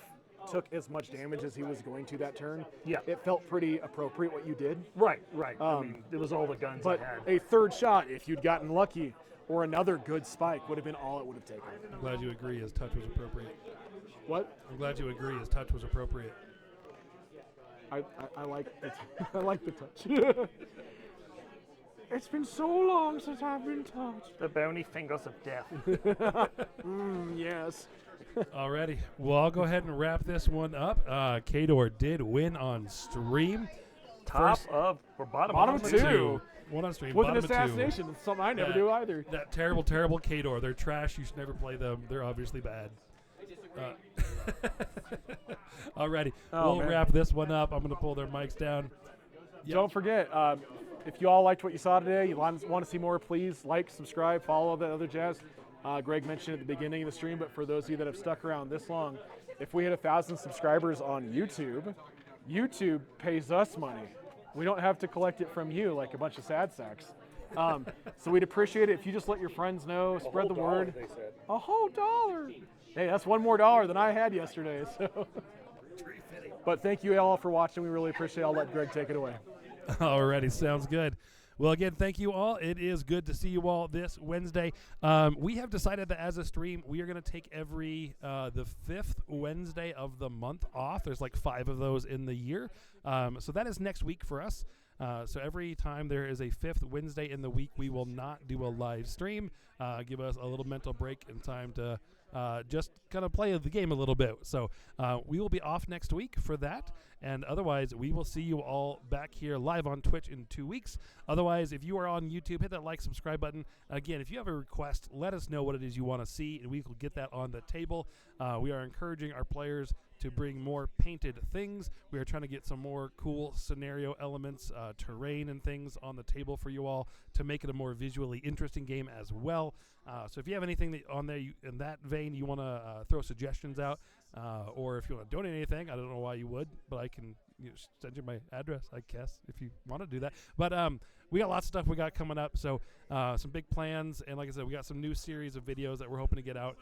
took as much damage as he was going to that turn. Yeah. It felt pretty appropriate what you did. Right. I mean, it was all the guns But I had. a third shot, if you'd gotten lucky, or another good spike, would have been all it would have taken. I'm glad you agree his touch was appropriate. What? I'm glad you agree his touch was appropriate. I like it. I like the touch. It's been so long since I've been touched. The bony fingers of death. Yes. Alrighty. Well, I'll go ahead and wrap this one up. Khador did win on stream. Top of or bottom Bottom of two. One on stream. With an bottom of 2. assassination. It's something I never Yeah. do either. That terrible, terrible Khador. They're trash. You should never play them. They're obviously bad. Alrighty. We'll man. wrap this one up. I'm going to pull their mics down. Yep. Don't forget, if you all liked what you saw today, you want to see more, please like, subscribe, follow all that other jazz. Greg mentioned at the beginning of the stream, but for those of you that have stuck around this long, if we hit 1,000 subscribers on YouTube, YouTube pays us money. We don't have to collect it from you like a bunch of sad sacks. So we'd appreciate it if you just let your friends know, spread the word. They said. A whole $1. Hey, that's one more dollar than I had yesterday. So. But thank you all for watching. We really appreciate it. I'll let Greg take it away. Alrighty, sounds good. Well, again, thank you all. It is good to see you all this Wednesday. We have decided that as a stream, we are going to take every the 5th Wednesday of the month off. There's like 5 of those in the year. So that is next week for us. So every time there is a 5th Wednesday in the week, we will not do a live stream. Give us a little mental break and time to just kind of play the game a little bit. So we will be off next week for that. And otherwise, we will see you all back here live on Twitch in 2 weeks. Otherwise, if you are on YouTube, hit that like, subscribe button. Again, if you have a request, let us know what it is you want to see, and we will get that on the table. We are encouraging our players to bring more painted things. We are trying to get some more cool scenario elements, terrain and things on the table for you all to make it a more visually interesting game as well. So if you have anything that on there in that vein you want to throw suggestions out, or if you want to donate anything, I don't know why you would, but I can send you my address, I guess, if you want to do that. But we got lots of stuff we got coming up, so some big plans. And like I said, we got some new series of videos that we're hoping to get out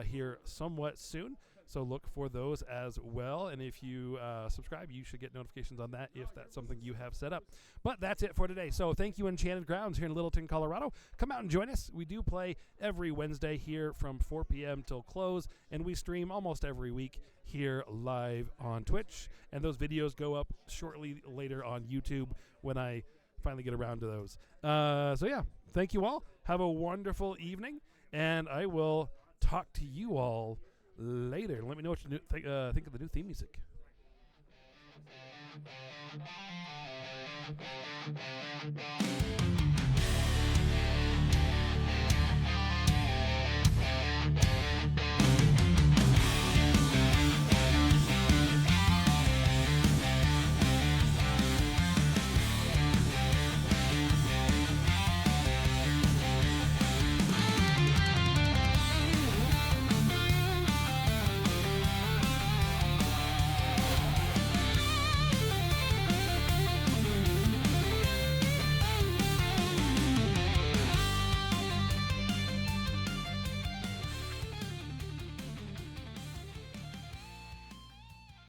here somewhat soon. So look for those as well. And if you subscribe, you should get notifications on that if that's something you have set up. But that's it for today. So thank you, Enchanted Grounds here in Littleton, Colorado. Come out and join us. We do play every Wednesday here from 4 p.m. till close. And we stream almost every week here live on Twitch. And those videos go up shortly later on YouTube when I finally get around to those. So yeah, thank you all. Have a wonderful evening. And I will talk to you all later. Let me know what you think of the new theme music.